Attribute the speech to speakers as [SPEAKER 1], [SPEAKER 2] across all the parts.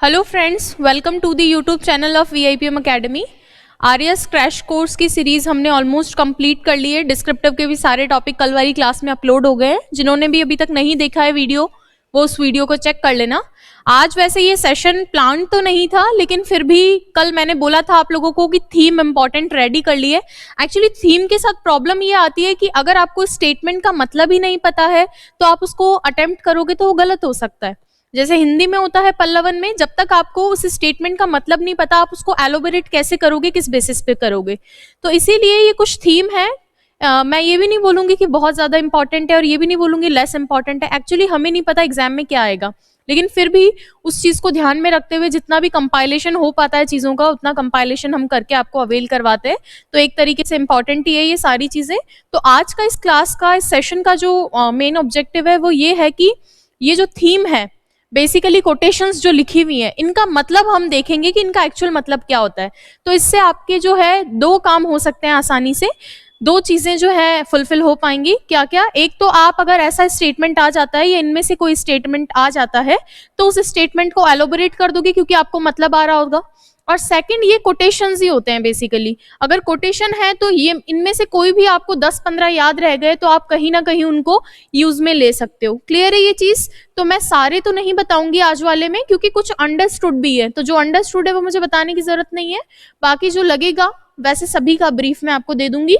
[SPEAKER 1] Hello friends, welcome to the YouTube channel of VIPM academy. आर्यस crash course की series हमने almost complete कर ली है। डिस्क्रिप्टिव के भी सारे टॉपिक कल वाली क्लास में अपलोड हो गए हैं। जिन्होंने भी अभी तक नहीं देखा है वीडियो, वो उस वीडियो को चेक कर लेना। आज वैसे ये सेशन प्लान तो नहीं था, लेकिन फिर भी कल मैंने बोला था आप लोगों को कि थीम इंपॉर्टेंट रेडी कर लिए। एक्चुअली थीम के साथ प्रॉब्लम ये आती है कि अगर आपको स्टेटमेंट का मतलब ही नहीं पता है तो आप उसको अटेम्प्ट करोगे तो वो गलत हो सकता है। जैसे हिंदी में होता है पल्लवन में, जब तक आपको उस स्टेटमेंट का मतलब नहीं पता आप उसको एलोबरेट कैसे करोगे, किस बेसिस पे करोगे। तो इसीलिए ये कुछ थीम है। मैं ये भी नहीं बोलूंगी कि बहुत ज्यादा इंपॉर्टेंट है और ये भी नहीं बोलूंगी लेस इंपॉर्टेंट है। एक्चुअली हमें नहीं पता एग्जाम में क्या आएगा, लेकिन फिर भी उस चीज को ध्यान में रखते हुए जितना भी कंपाइलेशन हो पाता है चीजों का, उतना कंपाइलेशन हम करके आपको अवेल करवाते हैं। तो एक तरीके से इंपॉर्टेंट ही है ये सारी चीजें। तो आज का इस क्लास का, इस सेशन का जो मेन ऑब्जेक्टिव है वो ये है कि ये जो थीम है, बेसिकली कोटेशंस जो लिखी हुई है, इनका मतलब हम देखेंगे कि इनका एक्चुअल मतलब क्या होता है। तो इससे आपके जो है दो काम हो सकते हैं आसानी से, दो चीजें जो है फुलफिल हो पाएंगी। क्या क्या? एक तो आप अगर ऐसा स्टेटमेंट आ जाता है या इनमें से कोई स्टेटमेंट आ जाता है तो उस स्टेटमेंट को एलोबरेट कर दोगे क्योंकि आपको मतलब आ रहा होगा। और सेकंड, ये कोटेशंस ही होते हैं बेसिकली। अगर कोटेशन है तो ये इनमें से कोई भी आपको 10-15 याद रह गए तो आप कहीं ना कहीं उनको यूज में ले सकते हो। क्लियर है ये चीज? तो मैं सारे तो नहीं बताऊंगी आज वाले में, क्योंकि कुछ अंडरस्टूड भी है। तो जो अंडरस्टूड है वो मुझे बताने की जरूरत नहीं है। बाकी जो लगेगा वैसे सभी का ब्रीफ मैं आपको दे दूंगी।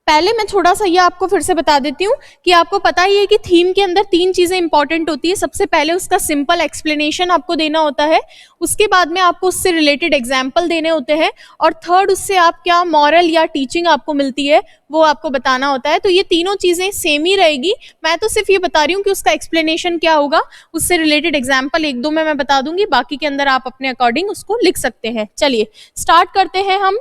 [SPEAKER 1] पहले मैं थोड़ा सा ये आपको फिर से बता देती हूँ कि आपको पता ही है कि थीम के अंदर तीन चीजें इंपॉर्टेंट होती है। सबसे पहले उसका सिंपल एक्सप्लेनेशन आपको देना होता है, उसके बाद में आपको उससे रिलेटेड एग्जाम्पल देने होते हैं, और थर्ड उससे आप क्या मॉरल या टीचिंग आपको मिलती है वो आपको बताना होता है। तो ये तीनों चीजें सेम ही रहेगी। मैं तो सिर्फ ये बता रही हूँ कि उसका एक्सप्लेनेशन क्या होगा, उससे रिलेटेड एग्जाम्पल एक दो में मैं बता दूंगी, बाकी के अंदर आप अपने अकॉर्डिंग उसको लिख सकते हैं। चलिए स्टार्ट करते हैं हम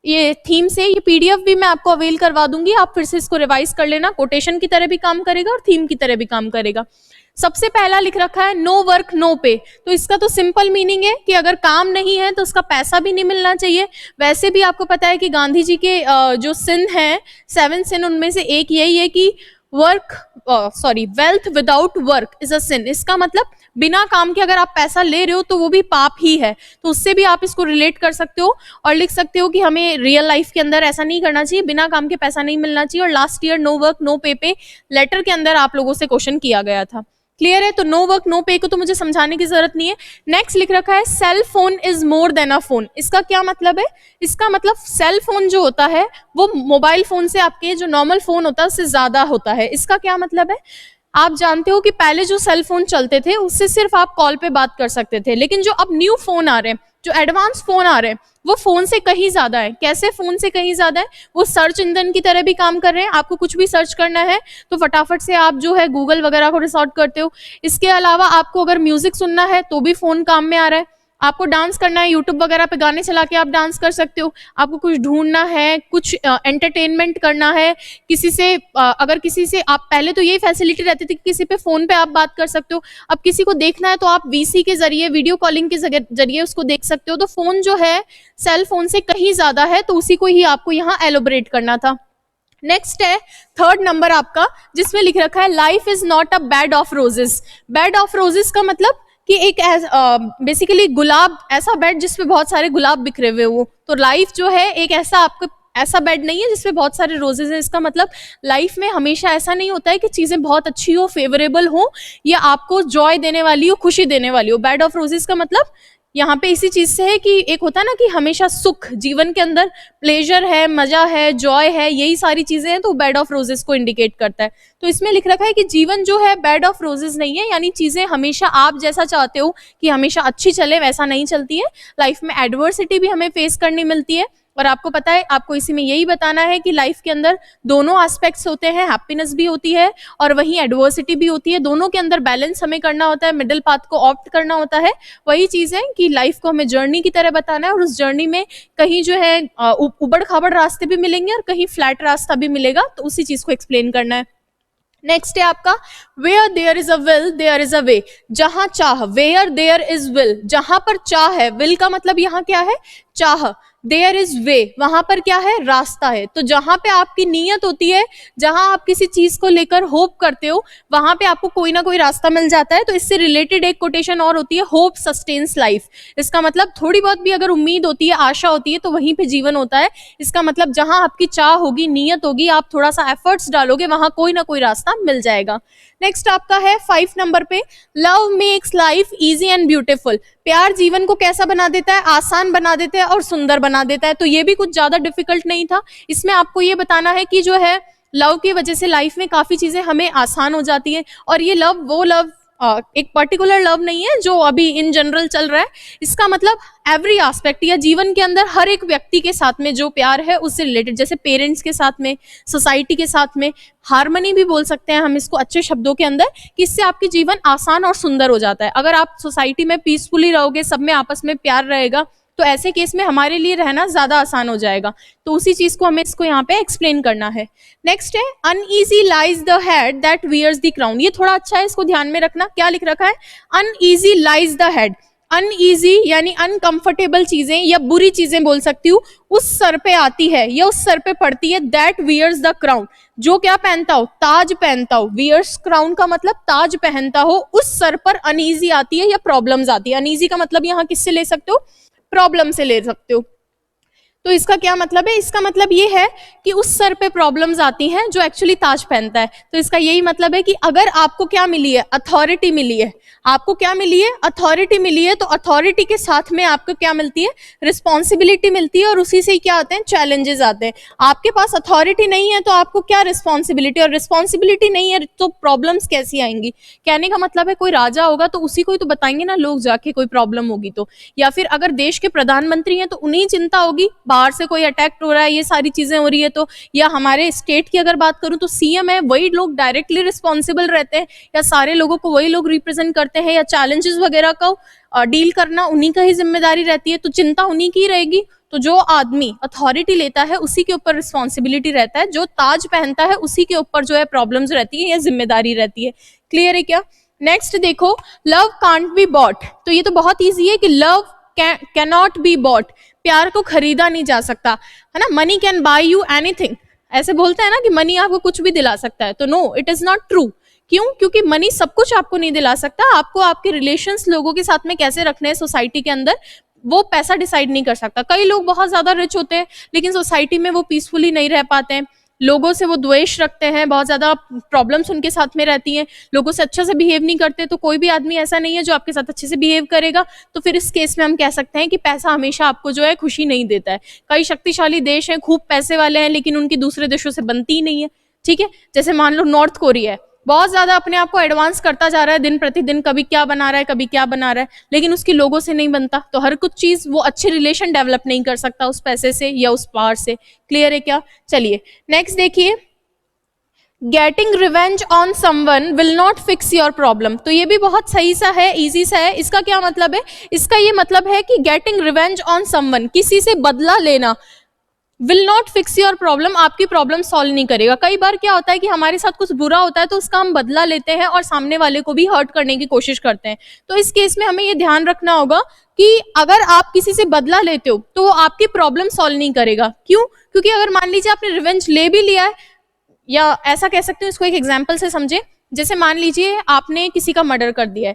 [SPEAKER 1] ये थीम से। ये PDF भी मैं आपको अवेल करवा दूंगी, आप फिर से इसको रिवाइज कर लेना। कोटेशन की तरह भी काम करेगा और थीम की तरह भी काम करेगा। सबसे पहला लिख रखा है नो वर्क नो पे। तो इसका तो सिंपल मीनिंग है कि अगर काम नहीं है तो उसका पैसा भी नहीं मिलना चाहिए। वैसे भी आपको पता है कि गांधी जी के जो सिन है, 7 सिन, उनमें से एक यही है कि wealth without work is a sin. इसका मतलब बिना काम के अगर आप पैसा ले रहे हो तो वो भी पाप ही है। तो उससे भी आप इसको रिलेट कर सकते हो और लिख सकते हो कि हमें रियल लाइफ के अंदर ऐसा नहीं करना चाहिए, बिना काम के पैसा नहीं मिलना चाहिए। और last year no work no pay letter के अंदर आप लोगों से क्वेश्चन किया गया था। क्लियर है? तो नो वर्क नो पे को तो मुझे समझाने की जरूरत नहीं है। नेक्स्ट लिख रखा है cell phone is more than a phone. इसका क्या मतलब है? इसका मतलब सेल फोन जो होता है वो मोबाइल फोन से, आपके जो नॉर्मल फोन होता है उससे ज्यादा होता है। इसका क्या मतलब है? आप जानते हो कि पहले जो सेल फोन चलते थे उससे सिर्फ आप कॉल पे बात कर सकते थे, लेकिन जो अब न्यू फोन आ रहे हैं, जो एडवांस फोन आ रहे हैं, वो फोन से कहीं ज्यादा है। कैसे फोन से कहीं ज्यादा है? वो सर्च इंजन की तरह भी काम कर रहे हैं। आपको कुछ भी सर्च करना है तो फटाफट से आप जो है गूगल वगैरह को रिसॉर्ट करते हो। इसके अलावा आपको अगर म्यूजिक सुनना है तो भी फोन काम में आ रहा है। आपको डांस करना है, यूट्यूब वगैरह पे गाने चला के आप डांस कर सकते हो। आपको कुछ ढूंढना है, कुछ एंटरटेनमेंट करना है, किसी से अगर किसी से आप, पहले तो ये फैसिलिटी रहती थी कि किसी पे फोन पे आप बात कर सकते हो। अब किसी को देखना है तो आप VC के जरिए, वीडियो कॉलिंग के जरिए उसको देख सकते हो। तो फोन जो है सेल फोन से कहीं ज्यादा है, तो उसी को ही आपको यहाँ एलोबरेट करना था। नेक्स्ट है थर्ड नंबर आपका, जिसमें लिख रखा है life is not a bed of roses. Bed of roses का मतलब कि एक बेसिकली गुलाब, ऐसा बेड जिसपे बहुत सारे गुलाब बिखरे हुए हो। तो लाइफ जो है एक ऐसा बेड नहीं है जिसपे बहुत सारे रोजेस हैं। इसका मतलब लाइफ में हमेशा ऐसा नहीं होता है कि चीजें बहुत अच्छी हो, फेवरेबल हो, या आपको जॉय देने वाली हो, खुशी देने वाली हो। बेड ऑफ रोजेस का मतलब यहाँ पे इसी चीज से है कि एक होता है ना कि हमेशा सुख, जीवन के अंदर प्लेजर है, मजा है, जॉय है, यही सारी चीजें हैं, तो बेड ऑफ रोजेस को इंडिकेट करता है। तो इसमें लिख रखा है कि जीवन जो है बेड ऑफ रोजेस नहीं है, यानी चीजें हमेशा आप जैसा चाहते हो कि हमेशा अच्छी चले वैसा नहीं चलती है। लाइफ में एडवर्सिटी भी हमें फेस करनी मिलती है। और आपको पता है, आपको इसी में यही बताना है कि लाइफ के अंदर दोनों एस्पेक्ट्स होते हैं, हैप्पीनेस भी होती है और वहीं एडवर्सिटी भी होती है। दोनों के अंदर बैलेंस हमें करना होता है, मिडिल पाथ को ऑप्ट करना होता है। वही चीज है कि लाइफ को हमें जर्नी की तरह बताना है, और उस जर्नी में कहीं जो है उबड़ खाबड़ रास्ते भी मिलेंगे और कहीं फ्लैट रास्ता भी मिलेगा, तो उसी चीज को एक्सप्लेन करना है। नेक्स्ट है आपका where there is a will there is a way. जहां चाह, वेयर देयर इज विल, जहां पर चाह है, विल का मतलब यहाँ क्या है? चाह। देयर इज वे, वहां पर क्या है, रास्ता है। तो जहां पे आपकी नीयत होती है, जहां आप किसी चीज को लेकर होप करते हो, वहां पे आपको कोई ना कोई रास्ता मिल जाता है। तो इससे रिलेटेड एक कोटेशन और होती है, होप सस्टेन्स लाइफ। इसका मतलब थोड़ी बहुत भी अगर उम्मीद होती है, आशा होती है, तो वहीं पे जीवन होता है। इसका मतलब जहां आपकी चाह होगी, नीयत होगी, आप थोड़ा सा एफर्ट्स डालोगे, वहां कोई ना कोई रास्ता मिल जाएगा। नेक्स्ट आपका है 5 नंबर पे, love makes life easy and beautiful. प्यार जीवन को कैसा बना देता है, आसान बना देता है और सुंदर बना देता है। तो ये भी कुछ ज्यादा डिफिकल्ट नहीं था। इसमें आपको ये बताना है कि जो है लव की वजह से लाइफ में काफी चीजें हमें आसान हो जाती है। और ये लव वो लव एक पर्टिकुलर लव नहीं है जो अभी इन जनरल चल रहा है। इसका मतलब एवरी एस्पेक्ट या जीवन के अंदर हर एक व्यक्ति के साथ में जो प्यार है उससे रिलेटेड, जैसे पेरेंट्स के साथ में, सोसाइटी के साथ में, हार्मनी भी बोल सकते हैं हम इसको अच्छे शब्दों के अंदर, कि इससे आपकी जीवन आसान और सुंदर हो जाता है। अगर आप सोसाइटी में पीसफुली रहोगे, सब में आपस में प्यार रहेगा, तो ऐसे केस में हमारे लिए रहना ज्यादा आसान हो जाएगा। तो उसी चीज को हमें इसको यहाँ पे एक्सप्लेन करना है। नेक्स्ट है, uneasy lies the head that wears the crown. ये थोड़ा अच्छा है, इसको ध्यान में रखना। क्या लिख रखा है, uneasy lies the head. Uneasy यानी अनकंफर्टेबल चीजें या बुरी चीजें बोल सकती हूँ, उस सर पे आती है या उस सर पे पड़ती है, दैट वियर्स द क्राउन, जो क्या पहनता हो, ताज पहनता हो। वियर्स क्राउन का मतलब ताज पहनता हो, उस सर पर अनईजी आती है या प्रॉब्लम्स आती है। अनईजी का मतलब यहाँ किससे ले सकते हो, प्रॉब्लम से ले सकते हो। तो इसका क्या मतलब है, इसका मतलब ये है कि उस सर पे प्रॉब्लम्स आती हैं जो एक्चुअली ताज पहनता है। तो इसका यही मतलब है कि अगर आपको क्या मिली है, अथॉरिटी मिली है, आपको क्या मिली है, अथॉरिटी मिली है, तो अथॉरिटी के साथ में आपको क्या मिलती है, रिस्पॉन्सिबिलिटी मिलती है, और उसी से क्या आते हैं, चैलेंजेस आते हैं। आपके पास अथॉरिटी नहीं है तो आपको क्या रिस्पॉन्सिबिलिटी, और रिस्पॉन्सिबिलिटी नहीं है तो प्रॉब्लम्स कैसी आएंगी। कहने का मतलब है कोई राजा होगा तो उसी को ही तो बताएंगे ना लोग जाके, कोई प्रॉब्लम होगी तो। या फिर अगर देश के प्रधानमंत्री हैं तो उन्हीं चिंता होगी, बाहर से कोई अटैक हो रहा है, ये सारी चीजें हो रही है तो। या हमारे स्टेट की अगर बात करूं तो सीएम है, वही लोग डायरेक्टली रिस्पॉन्सिबल रहते हैं, या सारे लोगों को वही लोग रिप्रेजेंट करते हैं, या चैलेंजेस वगैरह का डील करना उन्हीं का ही जिम्मेदारी रहती है, तो चिंता उन्हीं की रहेगी। तो जो आदमी अथॉरिटी लेता है उसी के ऊपर रिस्पॉन्सिबिलिटी रहता है, जो ताज पहनता है उसी के ऊपर जो है प्रॉब्लम्स रहती है या जिम्मेदारी रहती है। क्लियर है क्या। नेक्स्ट देखो, लव कांट बी बॉट। तो ये तो बहुत ईजी है कि लव कैनॉट बी बॉट, प्यार को खरीदा नहीं जा सकता, है ना। Money can buy you anything, ऐसे बोलते हैं ना कि मनी आपको कुछ भी दिला सकता है, तो no, it is not true. क्यों, क्योंकि मनी सब कुछ आपको नहीं दिला सकता। आपको आपके रिलेशंस लोगों के साथ में कैसे रखने हैं सोसाइटी के अंदर, वो पैसा डिसाइड नहीं कर सकता। कई लोग बहुत ज्यादा रिच होते हैं लेकिन सोसाइटी में वो पीसफुली नहीं रह पाते हैं, लोगों से वो द्वेष रखते हैं, बहुत ज्यादा प्रॉब्लम्स उनके साथ में रहती हैं, लोगों से अच्छे से बिहेव नहीं करते। तो कोई भी आदमी ऐसा नहीं है जो आपके साथ अच्छे से बिहेव करेगा। तो फिर इस केस में हम कह सकते हैं कि पैसा हमेशा आपको जो है खुशी नहीं देता है। कई शक्तिशाली देश हैं, खूब पैसे वाले हैं, लेकिन उनकी दूसरे देशों से बनती ही नहीं है। ठीक है, जैसे मान लो नॉर्थ कोरिया है, बहुत ज्यादा अपने आप को एडवांस करता जा रहा है दिन प्रतिदिन, कभी क्या बना रहा है, कभी क्या बना रहा है, लेकिन उसकी लोगों से नहीं बनता। तो हर कुछ चीज वो अच्छे रिलेशन डेवलप नहीं कर सकता उस पैसे से या उस पावर से। क्लियर है क्या। चलिए नेक्स्ट देखिए, getting revenge on someone will not fix your problem. तो ये भी बहुत सही सा है, इजी सा है। इसका क्या मतलब है, इसका ये मतलब है कि गेटिंग रिवेंज ऑन समवन, किसी से बदला लेना, will not fix your problem, आपकी प्रॉब्लम सॉल्व नहीं करेगा। कई बार क्या होता है कि हमारे साथ कुछ बुरा होता है तो उसका हम बदला लेते हैं और सामने वाले को भी हर्ट करने की कोशिश करते हैं। तो इस केस में हमें ये ध्यान रखना होगा कि अगर आप किसी से बदला लेते हो तो वो आपकी प्रॉब्लम सॉल्व नहीं करेगा। क्यों, क्योंकि अगर मान लीजिए आपने रिवेंज ले भी लिया है, या ऐसा कह सकते हो, इसको एक एग्जाम्पल से समझे। जैसे मान लीजिए आपने किसी का मर्डर कर दिया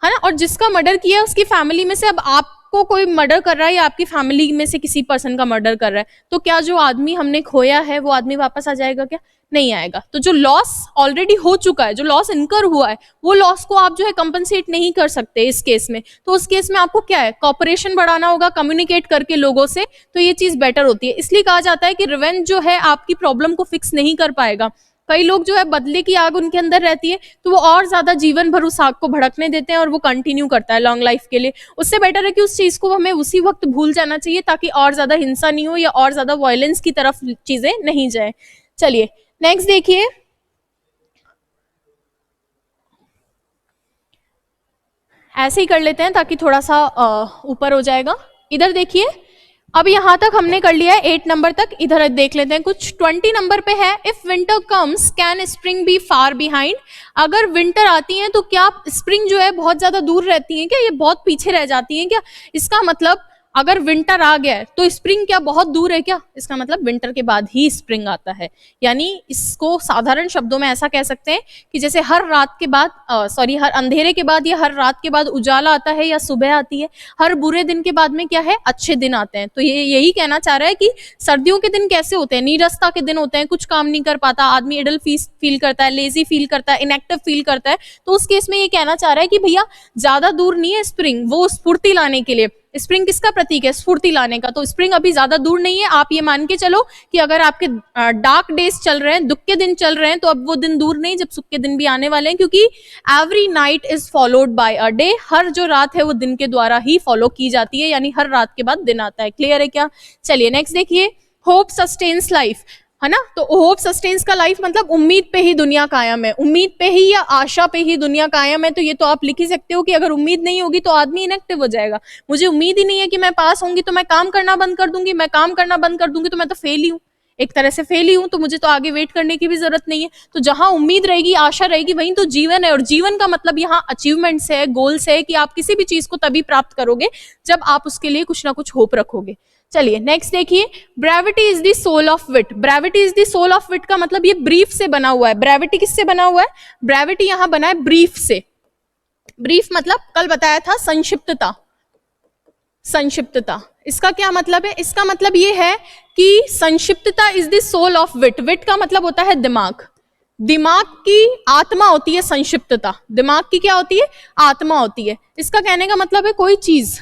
[SPEAKER 1] है ना, और जिसका मर्डर किया है उसकी फैमिली में से अब आपको कोई मर्डर कर रहा है या आपकी फैमिली में से किसी पर्सन का मर्डर कर रहा है, तो क्या जो आदमी हमने खोया है वो आदमी वापस आ जाएगा क्या, नहीं आएगा। तो जो लॉस ऑलरेडी हो चुका है, जो लॉस इनकर हुआ है, वो लॉस को आप जो है कंपनसेट नहीं कर सकते इस केस में। तो उस केस में आपको क्या है, कॉपरेशन बढ़ाना होगा, कम्युनिकेट करके लोगों से, तो ये चीज बेटर होती है। इसलिए कहा जाता है कि रिवेंज जो है आपकी प्रॉब्लम को फिक्स नहीं कर पाएगा। कई लोग जो है बदले की आग उनके अंदर रहती है तो वो और ज्यादा जीवन भर उस आग को भड़कने देते हैं और वो कंटिन्यू करता है लॉन्ग लाइफ के लिए। उससे बेटर है कि उस चीज को हमें उसी वक्त भूल जाना चाहिए ताकि और ज्यादा हिंसा नहीं हो या और ज्यादा वायलेंस की तरफ चीजें नहीं जाए। चलिए नेक्स्ट देखिए, ऐसे ही कर लेते हैं ताकि थोड़ा सा ऊपर हो जाएगा। इधर देखिए, अब यहां तक हमने कर लिया है 8 नंबर तक। इधर देख लेते हैं कुछ। 20 नंबर पे है, if winter comes can spring be far behind. अगर विंटर आती है तो क्या स्प्रिंग जो है बहुत ज्यादा दूर रहती है क्या, ये बहुत पीछे रह जाती है क्या। इसका मतलब अगर विंटर आ गया है तो स्प्रिंग क्या बहुत दूर है क्या? इसका मतलब विंटर के बाद ही स्प्रिंग आता है। यानी इसको साधारण शब्दों में ऐसा कह सकते हैं कि जैसे हर रात के बाद हर अंधेरे के बाद या हर रात के बाद उजाला आता है या सुबह आती है, हर बुरे दिन के बाद में क्या है, अच्छे दिन आते हैं। तो ये यही कहना चाह रहा है कि सर्दियों के दिन कैसे होते हैं, नीरसता के दिन होते हैं, कुछ काम नहीं कर पाता आदमी, इडल फील करता है, लेजी फील करता है, इनएक्टिव फील करता है। तो उस केस में ये कहना चाह रहा है कि भैया ज्यादा दूर नहीं है स्प्रिंग, वो स्फूर्ति लाने के लिए। स्प्रिंग किसका प्रतीक है? स्फूर्ति लाने का। तो स्प्रिंग अभी ज्यादा दूर नहीं है। आप ये मान के चलो कि अगर आपके डार्क डेज चल रहे हैं, दुख के दिन चल रहे हैं, तो अब वो दिन दूर नहीं जब सुख के दिन भी आने वाले हैं, क्योंकि every night is followed by a day. हर जो रात है वो दिन के द्वारा ही फॉलो की जाती है, यानी हर रात के बाद दिन आता है। क्लियर है क्या? चलिए नेक्स्ट देखिए, होप सस्टेन्स लाइफ, है ना। तो होप सस्टेन्स का लाइफ मतलब उम्मीद पे ही दुनिया कायम है, उम्मीद पे ही या आशा पे ही दुनिया कायम है। तो ये तो आप लिख ही सकते हो कि अगर उम्मीद नहीं होगी तो आदमी इनएक्टिव हो जाएगा। मुझे उम्मीद ही नहीं है कि मैं पास होंगी तो मैं काम करना बंद कर दूंगी, मैं काम करना बंद कर दूंगी तो मैं तो फेल ही हूँ, एक तरह से फेल ही हूं, तो मुझे तो आगे वेट करने की भी जरूरत नहीं है। तो जहां उम्मीद रहेगी, आशा रहेगी, वहीं तो जीवन है। और जीवन का मतलब यहाँ अचीवमेंट्स है, गोल्स है, कि आप किसी भी चीज को तभी प्राप्त करोगे जब आप उसके लिए कुछ ना कुछ होप रखोगे। चलिए नेक्स्ट देखिए, brevity is the soul of wit. Brevity is the soul of wit का मतलब ये ब्रीफ से बना हुआ है। ब्रेविटी किससे बना हुआ है? ब्रेविटी यहां बना है ब्रीफ से। ब्रीफ मतलब कल बताया था संक्षिप्तता, संक्षिप्तता। इसका क्या मतलब है? इसका मतलब ये है कि संक्षिप्तता इज द सोल ऑफ विट। विट का मतलब होता है दिमाग, दिमाग की आत्मा होती है संक्षिप्तता। दिमाग की क्या होती है? आत्मा होती है। इसका कहने का मतलब है कोई चीज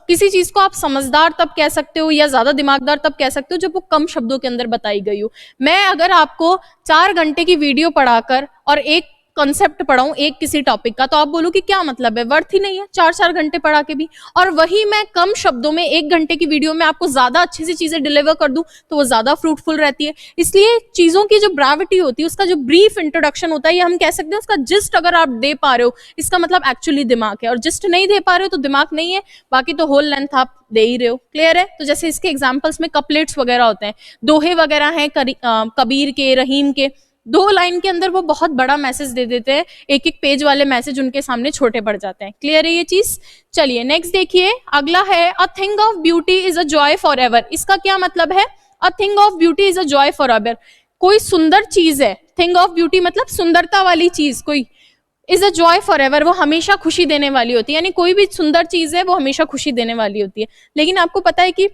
[SPEAKER 1] किसी चीज को आप समझदार तब कह सकते हो या ज्यादा दिमागदार तब कह सकते हो जब वो कम शब्दों के अंदर बताई गई हो। मैं अगर आपको 4 घंटे की वीडियो पढ़ाकर और एक कॉन्सेप्ट पढ़ाऊं एक किसी टॉपिक का, तो आप बोलो कि क्या मतलब है, वर्थ ही नहीं है 4-4 घंटे पढ़ा के भी। और वही मैं कम शब्दों में 1 घंटे की वीडियो में आपको ज्यादा अच्छी सी चीजें डिलीवर कर दूं तो वो ज्यादा फ्रूटफुल रहती है। इसलिए चीजों की जो ब्रेविटी होती है, उसका जो ब्रीफ इंट्रोडक्शन होता है, ये हम कह सकते हैं उसका जिस्ट अगर आप दे पा रहे हो, इसका मतलब एक्चुअली दिमाग है। और जिस्ट नहीं दे पा रहे हो तो दिमाग नहीं है, बाकी तो होल लेंथ आप दे ही रहे हो। क्लियर है? तो जैसे इसके एग्जाम्पल्स में कपलेट्स वगैरह होते हैं, दोहे वगैरह हैं कबीर के, रहीम के। 2 लाइन के अंदर वो बहुत बड़ा मैसेज दे देते हैं, एक एक पेज वाले मैसेज उनके सामने छोटे पड़ जाते हैं। क्लियर है ये चीज? चलिए नेक्स्ट देखिए, अगला है a thing of beauty is a joy for ever. इसका क्या मतलब है? A thing of beauty is a joy for ever, कोई सुंदर चीज है। थिंग ऑफ ब्यूटी मतलब सुंदरता वाली चीज, कोई is a joy for ever, वो हमेशा खुशी देने वाली होती है। यानी कोई भी सुंदर चीज है वो हमेशा खुशी देने वाली होती है। लेकिन आपको पता है कि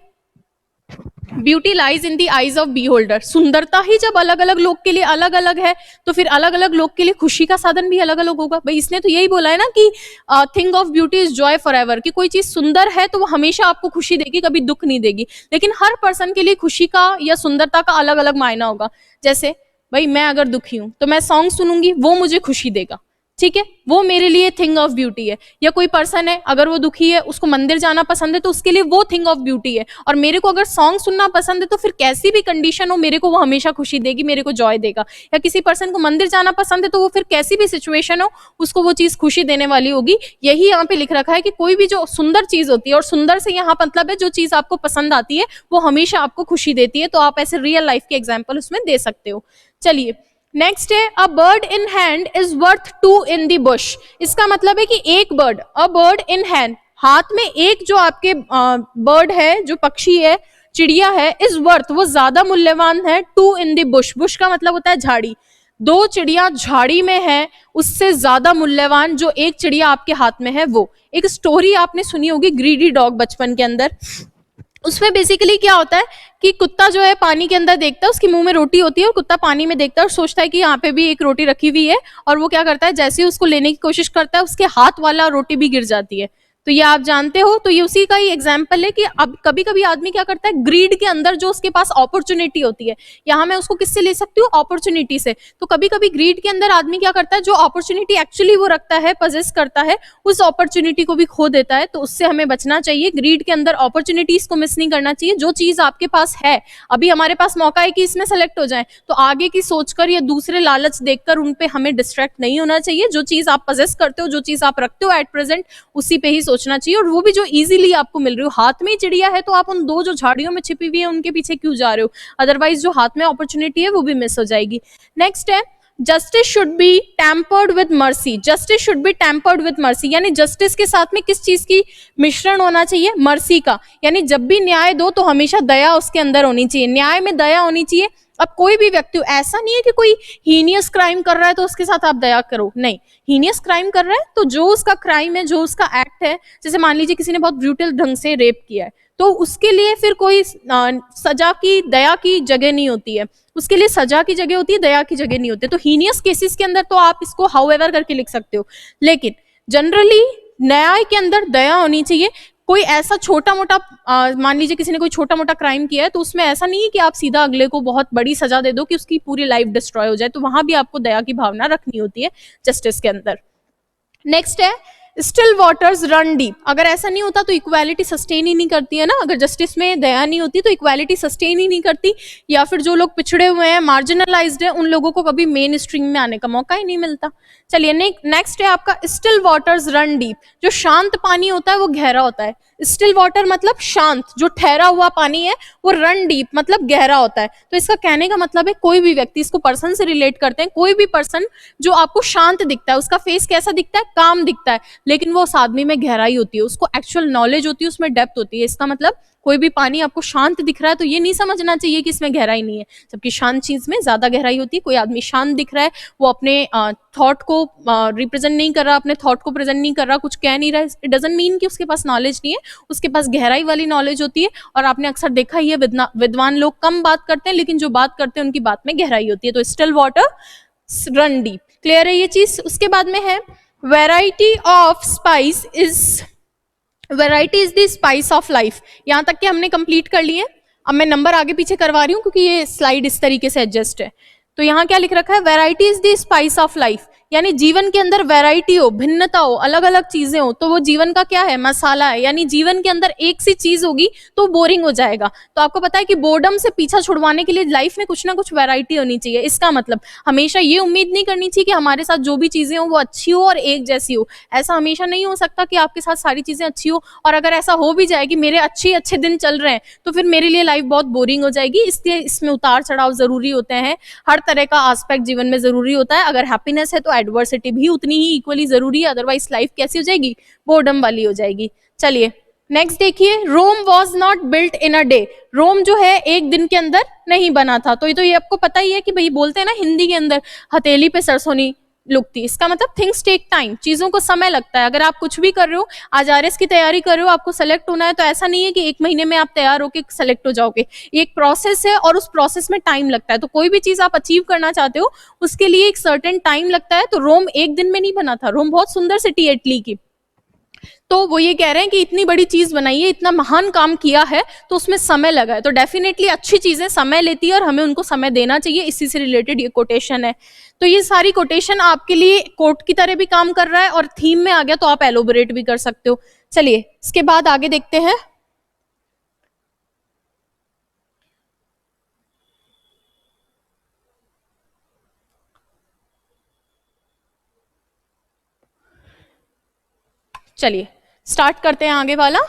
[SPEAKER 1] beauty lies in the eyes of beholder. सुंदरता ही जब अलग अलग लोग के लिए अलग अलग है, तो फिर अलग अलग लोग के लिए खुशी का साधन भी अलग अलग होगा। भाई इसने तो यही बोला है ना कि thing of beauty is Joy for ever, कि कोई चीज सुंदर है तो वो हमेशा आपको खुशी देगी, कभी दुख नहीं देगी। लेकिन हर पर्सन के लिए खुशी का या सुंदरता का अलग अलग मायना होगा। जैसे भाई मैं अगर दुखी हूं तो मैं सॉन्ग सुनूंगी, वो मुझे खुशी देगा, ठीक है, वो मेरे लिए थिंग ऑफ ब्यूटी है। या कोई पर्सन है अगर वो दुखी है, उसको मंदिर जाना पसंद है, तो उसके लिए वो थिंग ऑफ ब्यूटी है। और मेरे को अगर सॉन्ग सुनना पसंद है तो फिर कैसी भी कंडीशन हो मेरे को वो हमेशा खुशी देगी, मेरे को जॉय देगा। या किसी पर्सन को मंदिर जाना पसंद है तो वो फिर कैसी भी सिचुएशन हो उसको वो चीज खुशी देने वाली होगी। यही यहाँ पे लिख रखा है कि कोई भी जो सुंदर चीज होती है, और सुंदर से यहाँ मतलब है जो चीज आपको पसंद आती है वो हमेशा आपको खुशी देती है। तो आप ऐसे रियल लाइफ के एग्जाम्पल उसमें दे सकते हो। चलिए नेक्स्ट है a bird in hand is worth 2 in the Bush. इसका मतलब है कि एक bird, a bird in hand, हाथ में एक जो आपके बर्ड है, जो पक्षी है, चिड़िया है, इज वर्थ, वो ज्यादा मूल्यवान है 2 इन द बुश। बुश का मतलब होता है झाड़ी। 2 चिड़िया झाड़ी में है, उससे ज्यादा मूल्यवान जो एक चिड़िया आपके हाथ में है वो। एक स्टोरी आपने सुनी होगी ग्रीडी डॉग बचपन के अंदर, उसमें बेसिकली क्या होता है कि कुत्ता जो है पानी के अंदर देखता है, उसके मुंह में रोटी होती है और कुत्ता पानी में देखता है और सोचता है कि यहाँ पे भी एक रोटी रखी हुई है। और वो क्या करता है, जैसे ही उसको लेने की कोशिश करता है उसके हाथ वाला रोटी भी गिर जाती है। तो ये आप जानते हो, तो ये उसी का ही एग्जाम्पल है कि अब कभी कभी आदमी क्या करता है, ग्रीड के अंदर जो उसके पास अपॉर्चुनिटी होती है, यहाँ मैं उसको किससे ले सकती हूँ, अपॉर्चुनिटी से। तो कभी कभी ग्रीड के अंदर आदमी क्या करता है, जो अपॉर्चुनिटी एक्चुअली वो रखता है, पजेस करता है, उस अपॉर्चुनिटी को भी खो देता है। तो उससे हमें बचना चाहिए। ग्रीड के अंदर अपॉर्चुनिटीज को मिस नहीं करना चाहिए। जो चीज आपके पास है, अभी हमारे पास मौका है कि इसमें सेलेक्ट हो जाए, तो आगे की सोचकर या दूसरे लालच देखकर उन पे हमें डिस्ट्रैक्ट नहीं होना चाहिए। जो चीज आप पजेस करते हो, जो चीज आप रखते हो एट प्रेजेंट, उसी पे ही सोचना चाहिए। और वो भी जो इजीली आपको मिल रही हो। हाथ में चिड़िया है तो आप उन 2 जो झाड़ियों में छिपी हुई है उनके पीछे क्यों जा रहे हो? अदरवाइज जो हाथ में अपॉर्चुनिटी है वो भी मिस हो जाएगी। नेक्स्ट है justice should be tempered with mercy, justice should be tempered with mercy, यानी जस्टिस के साथ में किस चीज की मिश्रण होना चाहिए, मर्सी का, यानी जब भी न्याय दो तो हमेशा दया उसके अंदर होनी चाहिए, न्याय में दया होनी चाहिए। अब कोई भी व्यक्ति, ऐसा नहीं है कि कोई हीनियस क्राइम कर रहा है तो उसके साथ आप दया करो, नहीं, हीनियस क्राइम कर रहा है तो जो उसका क्राइम है, जो उसका एक्ट है, जैसे मान लीजिए किसी ने बहुत ब्रूटल ढंग से रेप किया है, तो उसके लिए फिर कोई सजा की, दया की जगह नहीं होती है, उसके लिए सजा की जगह होती है, दया की जगह नहीं होती। तो हीनियस केसेस के अंदर तो आप इसको हाउएवर करके लिख सकते हो, लेकिन जनरली न्याय के अंदर दया होनी चाहिए। कोई ऐसा छोटा मोटा, मान लीजिए किसी ने कोई छोटा मोटा क्राइम किया है तो उसमें ऐसा नहीं है कि आप सीधा अगले को बहुत बड़ी सजा दे दो कि उसकी पूरी लाइफ डिस्ट्रॉय हो जाए, तो वहां भी आपको दया की भावना रखनी होती है जस्टिस के अंदर। नेक्स्ट है स्टिल वाटर्स रन डीप, अगर ऐसा नहीं होता तो इक्वालिटी सस्टेन ही नहीं करती है ना, अगर जस्टिस में दया नहीं होती तो इक्वालिटी सस्टेन ही नहीं करती, या फिर जो लोग पिछड़े हुए हैं, मार्जिनलाइज्ड है, उन लोगों को कभी मेन स्ट्रीम में आने का मौका ही नहीं मिलता। चलिए नेक्स्ट है आपका स्टिल वाटर्स रन डीप, जो शांत पानी होता है वो गहरा होता है, स्टिल वाटर मतलब शांत, जो ठहरा हुआ पानी है, वो रन डीप मतलब गहरा होता है। तो इसका कहने का मतलब है कोई भी व्यक्ति, इसको पर्सन से रिलेट करते हैं, कोई भी पर्सन जो आपको शांत दिखता है, उसका फेस कैसा दिखता है, काम दिखता है, लेकिन वो उस आदमी में गहराई होती है, उसको एक्चुअल नॉलेज होती है, उसमें डेप्थ होती है। इसका मतलब कोई भी पानी आपको शांत दिख रहा है तो ये नहीं समझना चाहिए कि इसमें गहराई नहीं है, जबकि शांत चीज में ज्यादा गहराई होती है। कोई आदमी शांत दिख रहा है, वो अपने थॉट को रिप्रेजेंट नहीं कर रहा, अपने थॉट को प्रेजेंट नहीं कर रहा, कुछ कह नहीं रहा, इट डजंट मीन कि उसके पास नॉलेज नहीं है, उसके पास गहराई वाली नॉलेज होती है। और आपने अक्सर देखा ही है, विद्वान लोग कम बात करते हैं, लेकिन जो बात करते हैं उनकी बात में गहराई होती है। तो still water run deep, clear है ये चीज। उसके बाद में है variety of spice is, variety is the spice of life, यहां तक के हमने कंप्लीट कर लिए। अब मैं नंबर आगे पीछे करवा रही हूँ क्योंकि ये स्लाइड इस तरीके से एडजस्ट है। तो यहाँ क्या लिख रखा है, variety is the spice of life, यानी जीवन के अंदर वैरायटी हो, भिन्नता हो, अलग अलग चीजें हो, तो वो जीवन का क्या है, मसाला है। यानी जीवन के अंदर एक सी चीज होगी तो बोरिंग हो जाएगा। तो आपको पता है कि बोर्डम से पीछा छुड़वाने के लिए लाइफ में कुछ ना कुछ वैरायटी होनी चाहिए। इसका मतलब हमेशा ये उम्मीद नहीं करनी चाहिए कि हमारे साथ जो भी चीजें हो वो अच्छी हो और एक जैसी हो। ऐसा हमेशा नहीं हो सकता कि आपके साथ सारी चीजें अच्छी हो, और अगर ऐसा हो भी जाए कि मेरे अच्छे दिन चल रहे हैं तो फिर मेरे लिए लाइफ बहुत बोरिंग हो जाएगी। इसलिए इसमें उतार चढ़ाव जरूरी होते हैं, हर तरह का एस्पेक्ट जीवन में जरूरी होता है। अगर हैप्पीनेस है तो एडवर्सिटी भी उतनी ही इक्वली जरूरी है, अदरवाइज लाइफ कैसी हो जाएगी, बोर्डम वाली हो जाएगी। चलिए नेक्स्ट देखिए, Rome was not built in a day, Rome जो है एक दिन के अंदर नहीं बना था। तो ये आपको पता ही है कि भाई बोलते हैं ना हिंदी के अंदर, हथेली पे सरसों नहीं लुकती। इसका मतलब थिंग्स टेक टाइम, चीजों को समय लगता है। अगर आप कुछ भी कर रहे हो, आज आरएस की तैयारी कर रहे हो, आपको सेलेक्ट होना है, तो ऐसा नहीं है कि एक महीने में आप तैयार होके सेलेक्ट हो जाओगे। ये एक प्रोसेस है और उस प्रोसेस में टाइम लगता है। तो कोई भी चीज आप अचीव करना चाहते हो उसके लिए एक सर्टेन टाइम लगता है। तो रोम एक दिन में नहीं बना था, रोम बहुत सुंदर सिटी है इटली की। तो वो ये कह रहे हैं कि इतनी बड़ी चीज बनाई है, इतना महान काम किया है, तो उसमें समय लगा है। तो डेफिनेटली अच्छी चीजें समय लेती है और हमें उनको समय देना चाहिए। इसी से रिलेटेड ये कोटेशन है। तो ये सारी कोटेशन आपके लिए कोट की तरह भी काम कर रहा है, और थीम में आ गया तो आप एलोबरेट भी कर सकते हो। चलिए इसके बाद आगे देखते हैं। चलिए स्टार्ट करते हैं आगे वाला।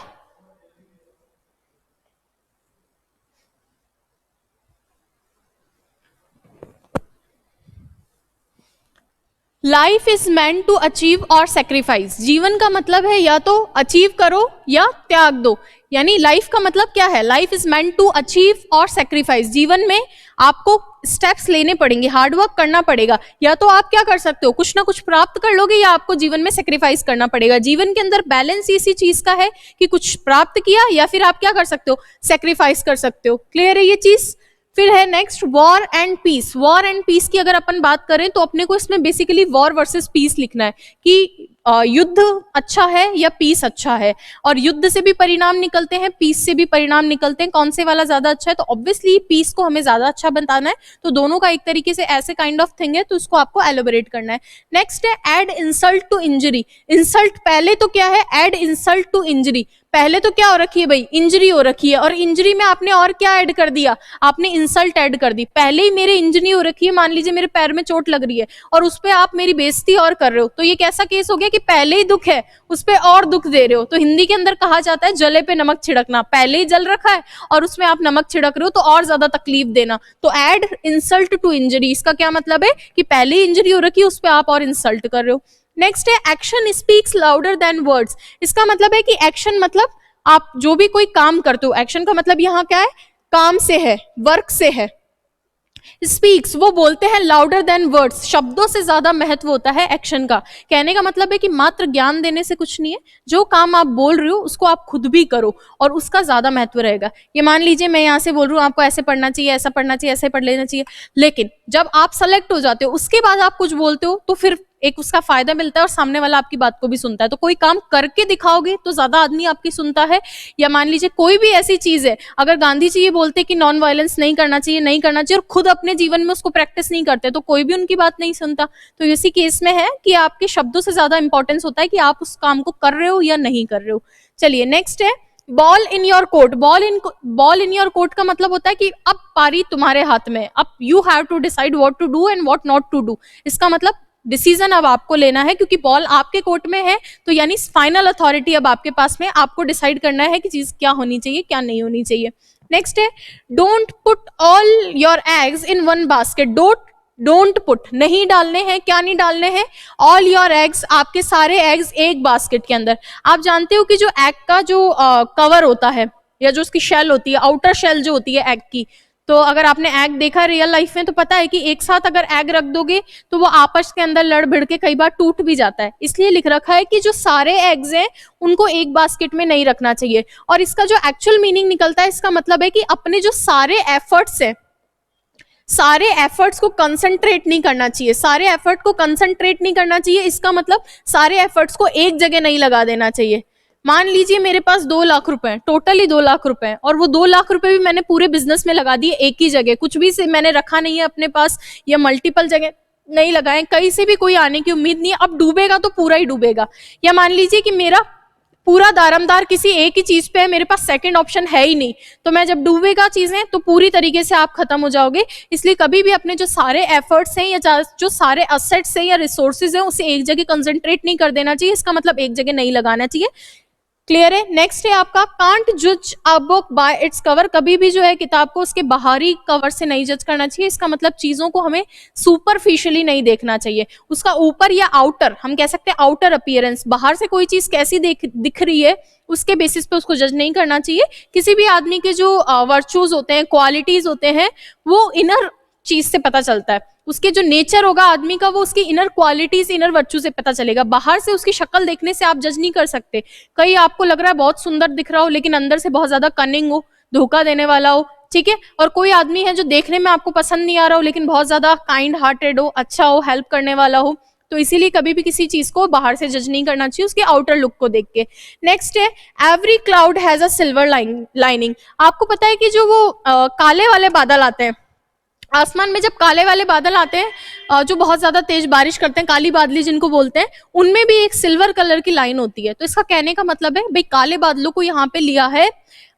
[SPEAKER 1] Life is meant to achieve और सेक्रीफाइस, जीवन का मतलब है या तो अचीव करो या त्याग दो। यानी लाइफ का मतलब क्या है, life is meant to achieve और सेक्रीफाइस। जीवन में आपको स्टेप्स लेने पड़ेंगे, हार्डवर्क करना पड़ेगा। या तो आप क्या कर सकते हो, कुछ ना कुछ प्राप्त कर लोगे, या आपको जीवन में सेक्रीफाइस करना पड़ेगा। जीवन के अंदर बैलेंस इसी चीज का है कि कुछ प्राप्त किया या फिर आप क्या कर सकते हो, सेक्रीफाइस कर सकते हो। क्लियर है ये चीज। फिर है next war and peace. War and peace की अगर अपन बात करें तो अपने को इसमें बेसिकली वॉर वर्सेस पीस लिखना है कि युद्ध अच्छा है या पीस अच्छा है। और युद्ध से भी परिणाम निकलते हैं, पीस से भी परिणाम निकलते हैं, कौन से वाला ज्यादा अच्छा है। तो ऑब्वियसली पीस को हमें ज्यादा अच्छा बताना है। तो दोनों का एक तरीके से ऐसे काइंड ऑफ थिंग है, तो उसको आपको एलोबरेट करना है। नेक्स्ट है add insult to injury. Insult पहले तो क्या है, एड इंसल्ट टू इंजरी। पहले तो क्या हो रखी है भाई, इंजरी हो रखी है, और इंजरी में आपने और क्या ऐड कर दिया, आपने इंसल्ट ऐड कर दी। पहले ही मेरे इंजरी हो रखी है, मान लीजिए मेरे पैर में चोट लग रही है, और उस पर आप मेरी बेइज्जती और कर रहे हो, तो ये कैसा केस हो गया कि कि पहले ही दुख है उस पे और दुख दे रहे हो। तो हिंदी के अंदर कहा जाता है जले पे नमक छिड़कना, पहले ही जल रखा है और उसमें आप नमक छिड़क रहे हो तो और ज्यादा तकलीफ देना। तो ऐड इंसल्ट टू इंजरी, इसका क्या मतलब है कि पहले ही इंजरी हो रखी है उस पे आप और इंसल्ट कर रहे हो। नेक्स्ट है action speaks louder than words, इसका मतलब है कि एक्शन मतलब आप जो भी कोई काम करते हो, एक्शन का मतलब यहाँ क्या है, काम से है, वर्क से है। स्पीक्स वो बोलते हैं लाउडर देन वर्ड्स, शब्दों से ज्यादा महत्व होता है एक्शन का। कहने का मतलब है कि मात्र ज्ञान देने से कुछ नहीं है, जो काम आप बोल रहे हो उसको आप खुद भी करो और उसका ज्यादा महत्व रहेगा। ये मान लीजिए मैं यहाँ से बोल रही हूँ आपको ऐसे पढ़ना चाहिए, ऐसा पढ़ना चाहिए, ऐसे पढ़ लेना चाहिए, लेकिन जब आप सेलेक्ट हो जाते हो उसके बाद आप कुछ बोलते हो तो फिर एक उसका फायदा मिलता है और सामने वाला आपकी बात को भी सुनता है। तो कोई काम करके दिखाओगे तो ज्यादा आदमी आपकी सुनता है। या मान लीजिए कोई भी ऐसी चीज है, अगर गांधी जी ये बोलते कि नॉन वायलेंस नहीं करना चाहिए, नहीं करना चाहिए, और खुद अपने जीवन में उसको प्रैक्टिस नहीं करते तो कोई भी उनकी बात नहीं सुनता। तो इसी केस में है कि आपके शब्दों से ज्यादा इंपॉर्टेंस होता है कि आप उस काम को कर रहे हो या नहीं कर रहे हो। चलिए नेक्स्ट है ball in your court. Ball in your court का मतलब होता है कि अब पारी तुम्हारे हाथ में, अब you have to decide what to do and what not to do. इसका मतलब डिसीजन अब आपको लेना है, क्योंकि बॉल आपके कोर्ट में है, तो यानी फाइनल अथॉरिटी अब आपके पास में, आपको डिसाइड करना है कि चीज क्या होनी चाहिए क्या नहीं होनी चाहिए। नेक्स्ट है don't put all your eggs in one basket. Don't put नहीं डालने हैं, क्या नहीं डालने हैं, ऑल योर एग्स, आपके सारे एग्स एक बास्केट के अंदर। आप जानते हो कि जो एग का जो कवर होता है या जो उसकी शेल होती है, आउटर शेल जो होती है एग की, तो अगर आपने एग देखा रियल लाइफ में तो पता है कि एक साथ अगर एग रख दोगे तो वो आपस के अंदर लड़ भिड़ के कई बार टूट भी जाता है। इसलिए लिख रखा है कि जो सारे एग्स हैं उनको एक बास्केट में नहीं रखना चाहिए। और इसका जो एक्चुअल मीनिंग निकलता है, इसका मतलब है कि अपने जो सारे एफर्ट्स हैं, सारे एफर्ट्स को कंसंट्रेट नहीं करना चाहिए, सारे एफर्ट को कंसंट्रेट नहीं करना चाहिए। इसका मतलब सारे एफर्ट्स को एक जगह नहीं लगा देना चाहिए। मान लीजिए मेरे पास 2 लाख रुपए हैं, टोटली 2 लाख रुपए हैं, और वो 2 लाख रुपए भी मैंने पूरे बिजनेस में लगा दिए एक ही जगह, कुछ भी से मैंने रखा नहीं है अपने पास या मल्टीपल जगह नहीं लगाए, कहीं से भी कोई आने की उम्मीद नहीं है, अब डूबेगा तो पूरा ही डूबेगा। या मान लीजिए कि मेरा पूरा दारमदार किसी एक ही चीज पे है, मेरे पास सेकंड ऑप्शन है ही नहीं, तो मैं जब डूबेगा चीजें तो पूरी तरीके से आप खत्म हो जाओगे। इसलिए कभी भी अपने जो सारे एफर्ट्स हैं या जो सारे असेट्स हैं या रिसोर्सेज हैं उसे एक जगह कंसंट्रेट नहीं कर देना चाहिए। इसका मतलब एक जगह नहीं लगाना चाहिए। क्लियर है। नेक्स्ट है आपका कांट जज a book by its cover. कभी भी जो है किताब को उसके बाहरी कवर से नहीं जज करना चाहिए। इसका मतलब चीजों को हमें सुपरफिशियली नहीं देखना चाहिए, उसका ऊपर या आउटर, हम कह सकते हैं आउटर अपीयरेंस, बाहर से कोई चीज कैसी दिख रही है उसके बेसिस पे उसको जज नहीं करना चाहिए। किसी भी आदमी के जो वर्चूज होते हैं, क्वालिटीज होते हैं, वो इनर चीज से पता चलता है। उसके जो नेचर होगा आदमी का वो उसकी इनर क्वालिटीज, इनर वर्चू से पता चलेगा। बाहर से उसकी शक्ल देखने से आप जज नहीं कर सकते। कहीं आपको लग रहा है बहुत सुंदर दिख रहा हो लेकिन अंदर से बहुत ज्यादा कनिंग हो, धोखा देने वाला हो, ठीक है। और कोई आदमी है जो देखने में आपको पसंद नहीं आ रहा हो लेकिन बहुत ज्यादा काइंड हार्टेड हो, अच्छा हो, हेल्प करने वाला हो। तो इसीलिए कभी भी किसी चीज को बाहर से जज नहीं करना चाहिए, उसके आउटर लुक को देख के। नेक्स्ट है every cloud has a silver lining. आपको पता है कि जो वो काले वाले बादल आते हैं आसमान में, जब काले वाले बादल आते हैं जो बहुत ज्यादा तेज बारिश करते हैं, काली बादली जिनको बोलते हैं, उनमें भी एक सिल्वर कलर की लाइन होती है। तो इसका कहने का मतलब है भाई काले बादलों को यहाँ पे लिया है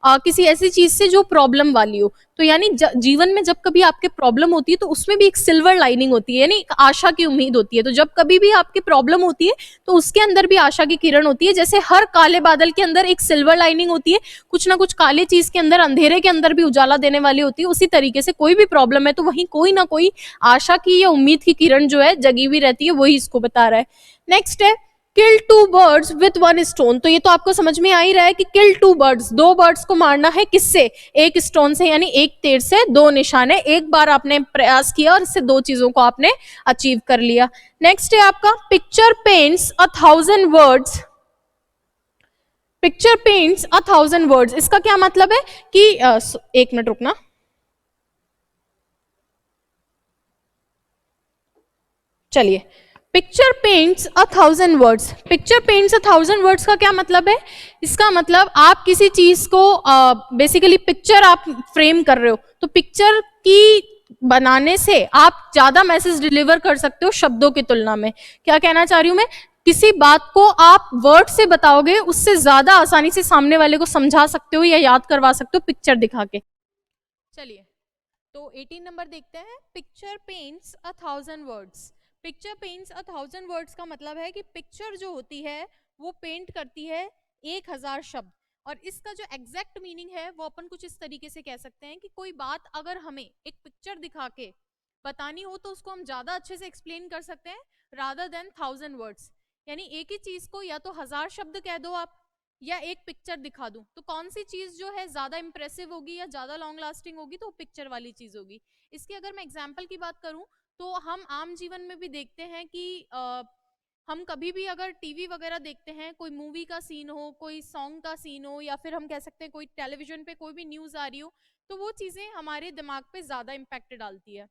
[SPEAKER 1] किसी ऐसी चीज से जो प्रॉब्लम वाली हो। तो यानी जीवन में जब कभी आपके प्रॉब्लम होती है तो उसमें भी एक सिल्वर लाइनिंग होती है, यानी एक आशा की उम्मीद होती है। तो जब कभी भी आपकी प्रॉब्लम होती है तो उसके अंदर भी आशा की किरण होती है। जैसे हर काले बादल के अंदर एक सिल्वर लाइनिंग होती है, कुछ ना कुछ काले चीज के अंदर, अंधेरे के अंदर भी उजाला देने वाली होती है। उसी तरीके से कोई भी प्रॉब्लम है तो वहीं कोई ना कोई आशा की या उम्मीद की किरण जो है जगी हुई रहती है, वही इसको बता रहा है। नेक्स्ट है किल 2 birds with 1 stone। तो ये तो आपको समझ में आ ही रहा है कि किल 2 birds, 2 बर्ड्स को मारना है किससे, एक स्टोन से, यानी एक तीर से 2 निशाने। एक बार आपने प्रयास किया और इससे 2 चीजों को आपने अचीव कर लिया। नेक्स्ट है आपका picture paints 1000 words। Picture paints 1000 words, इसका क्या मतलब है कि एक मिनट रुकना, चलिए। Picture paints 1000 words, picture paints 1000 words का क्या मतलब है? इसका मतलब आप किसी चीज को बेसिकली पिक्चर आप फ्रेम कर रहे हो, तो पिक्चर की बनाने से आप ज्यादा मैसेज डिलीवर कर सकते हो शब्दों की तुलना में। क्या कहना चाह रही हूं मैं, किसी बात को आप वर्ड से बताओगे उससे ज्यादा आसानी से सामने वाले को समझा सकते हो या याद करवा सकते हो पिक्चर दिखा के। चलिए तो 18 नंबर देखते हैं। Picture paints 1000 words। Picture paints 1000 words का मतलब है कि पिक्चर जो होती है वो पेंट करती है 1000 शब्द। और इसका जो एग्जैक्ट मीनिंग है वो अपन कुछ इस तरीके से कह सकते हैं कि कोई बात अगर हमें एक पिक्चर दिखा के बतानी हो तो उसको हम ज्यादा अच्छे से एक्सप्लेन कर सकते हैं रादर देन 1000 वर्ड्स। यानी एक ही चीज को या तो 1000 शब्द कह दो आप या एक पिक्चर दिखा दूं, तो कौन सी चीज जो है ज्यादा इंप्रेसिव होगी या ज्यादा लॉन्ग लास्टिंग होगी, तो पिक्चर वाली चीज होगी। इसकी अगर मैं एग्जाम्पल की बात करूं तो हम आम जीवन में भी देखते हैं कि हम कभी भी अगर टीवी वगैरह देखते हैं, कोई मूवी का सीन हो, कोई सॉन्ग का सीन हो, या फिर हम कह सकते हैं कोई टेलीविजन पे कोई भी न्यूज आ रही हो, तो वो चीजें हमारे दिमाग पे ज्यादा इम्पैक्ट डालती है।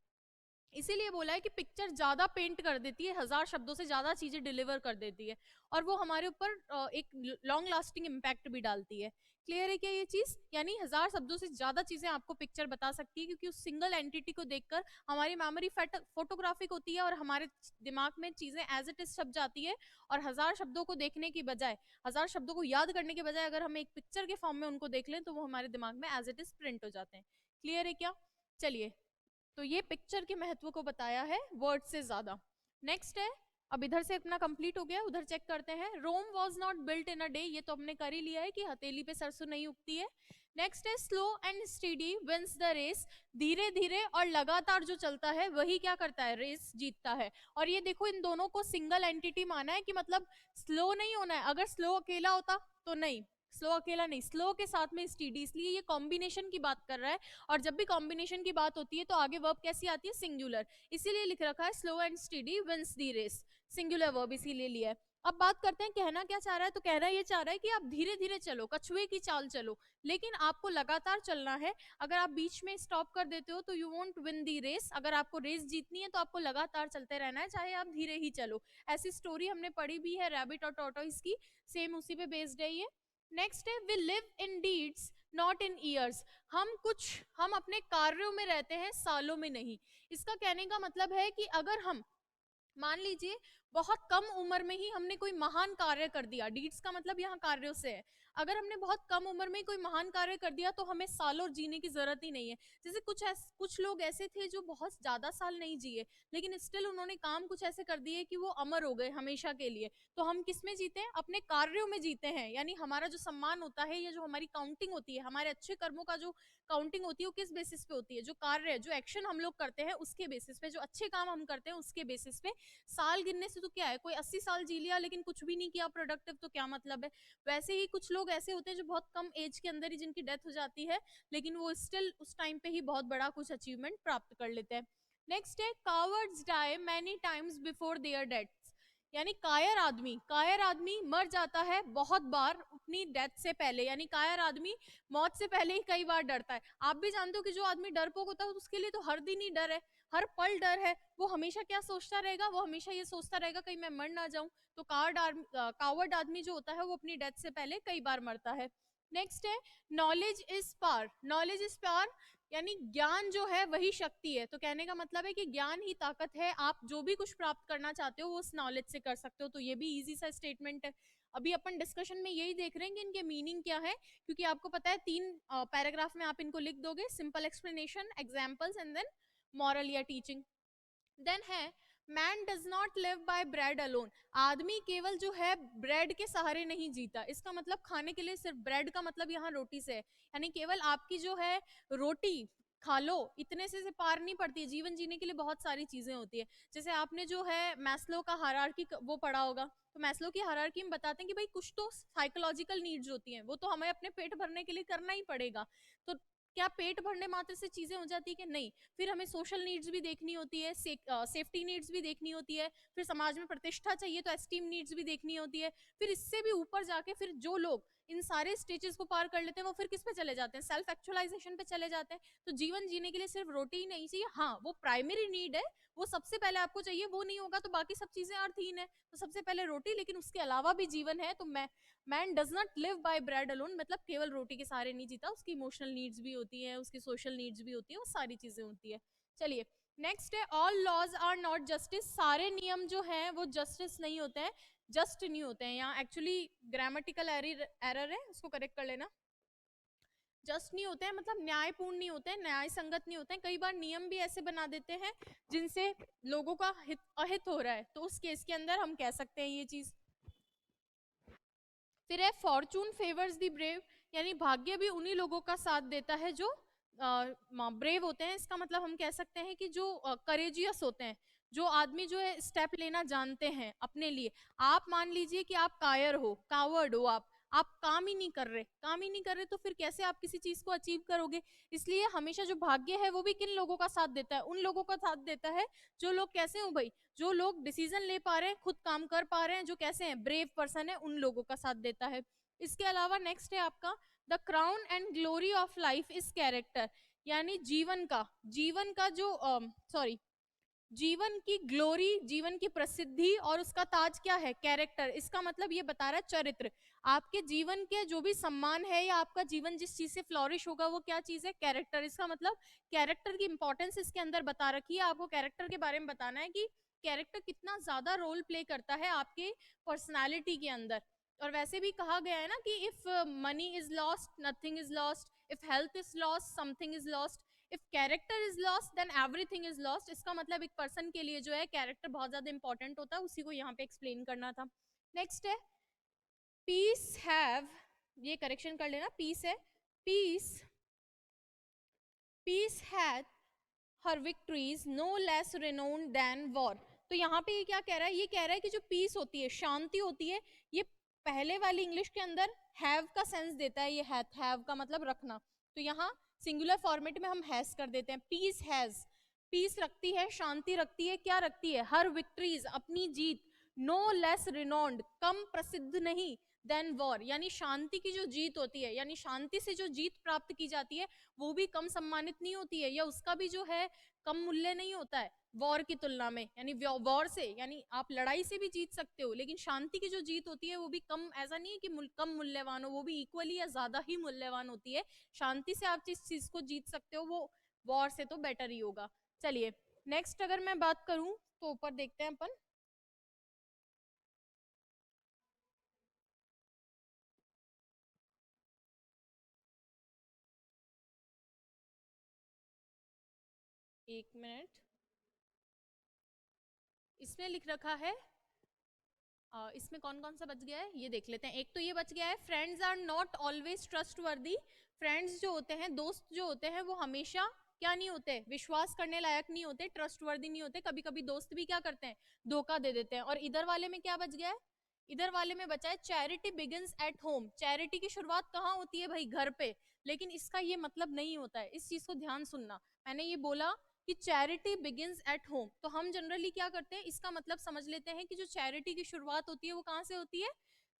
[SPEAKER 1] इसीलिए बोला है कि पिक्चर ज्यादा पेंट कर देती है, 1000 शब्दों से ज्यादा चीजें डिलीवर कर देती है, और वो हमारे ऊपर एक लॉन्ग लास्टिंग इम्पैक्ट भी डालती है। क्लियर है क्या ये चीज? यानी 1000 शब्दों से ज्यादा चीजें आपको पिक्चर बता सकती है, क्योंकि उस सिंगल एंटिटी को देखकर हमारी मेमोरी फोटोग्राफिक होती है और हमारे दिमाग में चीजें एज इट इज छप जाती है। और 1000 शब्दों को देखने की बजाय, 1000 शब्दों को याद करने के बजाय अगर हम एक पिक्चर के फॉर्म में उनको देख लें तो वो हमारे दिमाग में एज इट इज प्रिंट हो जाते हैं। क्लियर है क्या? चलिए, तो ये पिक्चर के महत्व को बताया है वर्ड से ज्यादा। नेक्स्ट है, अब इधर से अपना कंप्लीट हो गया, उधर चेक करते हैं। Rome was not built in a day, ये तो हमने कर ही लिया है कि हथेली पे सरसों नहीं उगती है। नेक्स्ट है, slow and steady wins the race, धीरे धीरे और लगातार जो चलता है वही क्या करता है, रेस जीतता है। और ये देखो, इन दोनों को सिंगल एंटिटी माना है कि मतलब स्लो नहीं होना है। अगर स्लो अकेला होता तो नहीं, स्लो अकेला नहीं, स्लो के साथ में स्टीडी, इसलिए ये कॉम्बिनेशन की बात कर रहा है। और जब भी कॉम्बिनेशन की बात होती है तो आगे वर्ब कैसी आती है, सिंगुलर, इसीलिए लिख रखा है slow and steady wins the race, singular verb इसीलिए लिया है। अब बात करते हैं कहना क्या चाह रहा है, तो कहना ये चाह रहा है कि आप धीरे धीरे चलो, कछुए की चाल चलो, लेकिन आपको लगातार चलना है। अगर आप बीच में स्टॉप कर देते हो तो you won't win the race, अगर आपको रेस जीतनी है तो आपको लगातार चलते रहना है, चाहे आप धीरे ही चलो। ऐसी स्टोरी हमने पढ़ी भी है रैबिट और टॉर्टोइस की, सेम उसी पे बेस्ड है ये। नेक्स्ट है, we live in deeds not in years, हम अपने कार्यों में रहते हैं, सालों में नहीं। इसका कहने का मतलब है कि अगर हम मान लीजिए बहुत कम उम्र में ही हमने कोई महान कार्य कर दिया, डीड्स का मतलब यहाँ कार्यों से है, अगर हमने बहुत कम उम्र में ही कोई महान कार्य कर दिया तो हमें सालों जीने की जरूरत ही नहीं है। जैसे कुछ लोग ऐसे थे जो बहुत ज्यादा साल नहीं जिए, लेकिन स्टिल उन्होंने काम कुछ ऐसे कर दिए कि वो अमर हो गए हमेशा के लिए। तो हम किस में जीते हैं, अपने कार्यों में जीते हैं। यानी हमारा जो सम्मान होता है या जो हमारी काउंटिंग होती है, हमारे अच्छे कर्मों का जो काउंटिंग होती है, वो किस बेसिस पे होती है, जो कार्य, जो एक्शन हम लोग करते हैं उसके बेसिस पे, जो अच्छे काम हम करते हैं उसके बेसिस पे। साल गिनने से तो क्या है, कोई 80 साल जी लिया लेकिन कुछ भी नहीं किया प्रोडक्टिव, तो क्या मतलब है। वैसे ही कुछ लोग ऐसे होते हैं जो बहुत कम एज के अंदर ही जिनकी डेथ हो जाती है, लेकिन वो स्टिल उस टाइम पे ही बहुत बड़ा कुछ अचीवमेंट प्राप्त कर लेते हैं। नेक्स्ट है, cowards die many times before their deaths, यानी कायर आदमी मर जाता है बहुत बार अपनी डेथ से पहले, यानी कायर आदमी मौत से पहले ही कई बार डरता है। आप भी जानते हो कि जो आदमी डरपोक होता है उसके लिए तो हर दिन ही डर है, हर पल डर है। वो हमेशा क्या सोचता रहेगा, वो हमेशा ये सोचता रहेगा कहीं मैं मर ना जाऊं। तो कावर्ड आदमी जो होता है वो अपनी डेथ से पहले कई बार मरता है। नेक्स्ट है, नॉलेज इज पावर, यानी ज्ञान जो है वही शक्ति है। तो कहने का मतलब है कि ज्ञान ही ताकत है, आप जो भी कुछ प्राप्त करना चाहते हो वो उस नॉलेज से कर सकते हो। तो ये भी इजी सा स्टेटमेंट है। अभी अपन डिस्कशन में यही देख रहे हैं कि इनके मीनिंग क्या है, क्योंकि आपको पता है 3 पैराग्राफ में आप इनको लिख दोगे, simple explanation, examples and then moral या टीचिंग। देन है, man does not live by bread alone, आदमी केवल जो है ब्रेड के सहारे नहीं जीता। इसका मतलब खाने के लिए सिर्फ ब्रेड का मतलब यहाँ रोटी से है, यानी केवल आपकी जो है रोटी खा लो इतने से पार नहीं पड़ती है, जीवन जीने के लिए बहुत सारी चीजें होती है। जैसे आपने जो है मैस्लो का हायरार्की वो पढ़ा होगा, तो मैस्लो की हायरार्की में बताते हैं कि भाई कुछ तो साइकोलॉजिकल नीड्स होती हैं, वो तो हमें अपने पेट भरने के लिए करना ही पड़ेगा। तो क्या पेट भरने मात्र से चीजें हो जाती है कि नहीं, फिर हमें सोशल नीड्स भी देखनी होती है, सेफ्टी नीड्स भी देखनी होती है, फिर समाज में प्रतिष्ठा चाहिए तो एस्टीम नीड्स भी देखनी होती है। फिर इससे भी ऊपर जाके फिर जो लोग इन सारे स्टेजेस को पार कर लेते हैं वो फिर किस पे चले जाते हैं, सेल्फ एक्चुअलाइजेशन पे चले जाते हैं। तो जीवन जीने के लिए सिर्फ रोटी ही नहीं चाहिए, हाँ वो प्राइमरी नीड है, वो सबसे पहले आपको चाहिए, वो नहीं होगा तो बाकी सब चीजें अर्थहीन है। तो सबसे पहले रोटी, लेकिन उसके अलावा भी जीवन है। तो man does not live by bread alone, मतलब केवल रोटी के सहारे नहीं जीता, उसकी इमोशनल नीड्स भी होती है, उसकी सोशल नीड्स भी होती है, वो सारी चीजें होती है। चलिए, नेक्स्ट है, all laws are not justice, सारे नियम जो हैं वो जस्टिस नहीं होते हैं, जस्ट नहीं होते हैं। यहाँ एक्चुअली ग्रामेटिकल एरर है, उसको करेक्ट कर लेना। जस्ट नहीं होते हैं, मतलब न्यायपूर्ण नहीं होते हैं, न्याय संगत नहीं होते हैं। कई बार नियम भी ऐसे बना देते हैं जिनसे लोगों का हित अहित हो रहा है, तो उस केस के अंदर हम कह सकते हैं ये चीज। फिर है फॉर्चून फेवर्स द ब्रेव, यानी भाग्य भी उन्हीं लोगों का साथ देता है जो ब्रेव होते हैं। इसका मतलब हम कह सकते हैं कि जो करेजियस होते हैं, जो आदमी जो है स्टेप लेना जानते हैं अपने लिए। आप मान लीजिए कि आप कायर हो, कावर्ड हो, आप काम ही नहीं कर रहे, काम ही नहीं कर रहे, तो फिर कैसे आप किसी चीज को अचीव करोगे। इसलिए हमेशा जो भाग्य है वो भी किन लोगों का साथ देता है, उन लोगों का साथ देता है जो लोग कैसे हो भाई, जो लोग डिसीजन ले पा रहे हैं, खुद काम कर पा रहे हैं, जो कैसे हैं, ब्रेव पर्सन है, उन लोगों का साथ देता है। इसके अलावा नेक्स्ट है आपका the crown and glory of life is character, यानी जीवन का जो सॉरी जीवन की ग्लोरी, जीवन की प्रसिद्धि और उसका ताज क्या है, कैरेक्टर। इसका मतलब ये बता रहा है चरित्र। आपके जीवन के जो भी सम्मान है या आपका जीवन जिस चीज से फ्लोरिश होगा वो क्या चीज है, कैरेक्टर। इसका मतलब कैरेक्टर की इंपॉर्टेंस इसके अंदर बता रखी है। आपको कैरेक्टर के बारे में बताना है कि कैरेक्टर कितना ज्यादा रोल प्ले करता है आपके पर्सनालिटी के अंदर। और वैसे भी कहा गया है ना कि if money is lost nothing is lost, if health is lost something is lost, if character is lost then everything is lost. इसका मतलब एक पर्सन के लिए जो है कैरेक्टर बहुत ज्यादा इंपॉर्टेंट होता है, उसी को यहाँ पे एक्सप्लेन करना था। नेक्स्ट है पीस हैव, ये करेक्शन कर लेना, पीस है peace, peace hath her victories no less renowned than war. तो यहाँ पे ये क्या कह रहा है, ये कह रहा है कि जो पीस होती है, शांति होती है, ये पहले वाली इंग्लिश के अंदर हैव का सेंस देता है, ये हैव का मतलब रखना, तो यहाँ सिंगुलर फॉर्मेट में हम हैज कर देते हैं। पीस हैज, पीस रखती है, शांति रखती है, क्या रखती है, हर विक्ट्रीज, अपनी जीत, नो लेस रिनोन्ड, कम प्रसिद्ध नहीं, देन वॉर, यानी शांति की जो जीत होती है, यानी शांति से जो जीत प्राप्त की जाती है वो भी कम सम्मानित नहीं होती है, या उसका भी जो है कम मूल्य नहीं होता है वॉर की तुलना में। यानी वॉर से, यानी आप लड़ाई से भी जीत सकते हो, लेकिन शांति की जो जीत होती है वो भी कम, ऐसा नहीं है कि कम मूल्यवान हो, वो भी इक्वली या ज्यादा ही मूल्यवान होती है। शांति से आप जिस चीज को जीत सकते हो वो वॉर से तो बेटर ही होगा। चलिए नेक्स्ट अगर मैं बात करूं तो ऊपर देखते हैं अपन, एक मिनट, इसमें लिख रखा है इसमें कौन कौन सा बच गया है ये देख लेते हैं। एक तो ये बच गया है friends are not always trustworthy, friends जो होते हैं, दोस्त जो होते हैं वो हमेशा क्या नहीं होते, विश्वास करने लायक नहीं होते, ट्रस्ट वर्दी नहीं होते। कभी कभी दोस्त भी क्या करते हैं, धोखा दे देते हैं। और इधर वाले में क्या बच गया है, इधर वाले में बचा है charity begins at home, charity की शुरुआत कहाँ होती है भाई, घर पे। लेकिन इसका ये मतलब नहीं होता है, इस चीज को ध्यान सुनना, मैंने ये बोला कि चैरिटी बिगिंस एट होम, तो हम जनरली क्या करते हैं, इसका मतलब समझ लेते हैं कि जो चैरिटी की शुरुआत होती है वो कहाँ से होती है,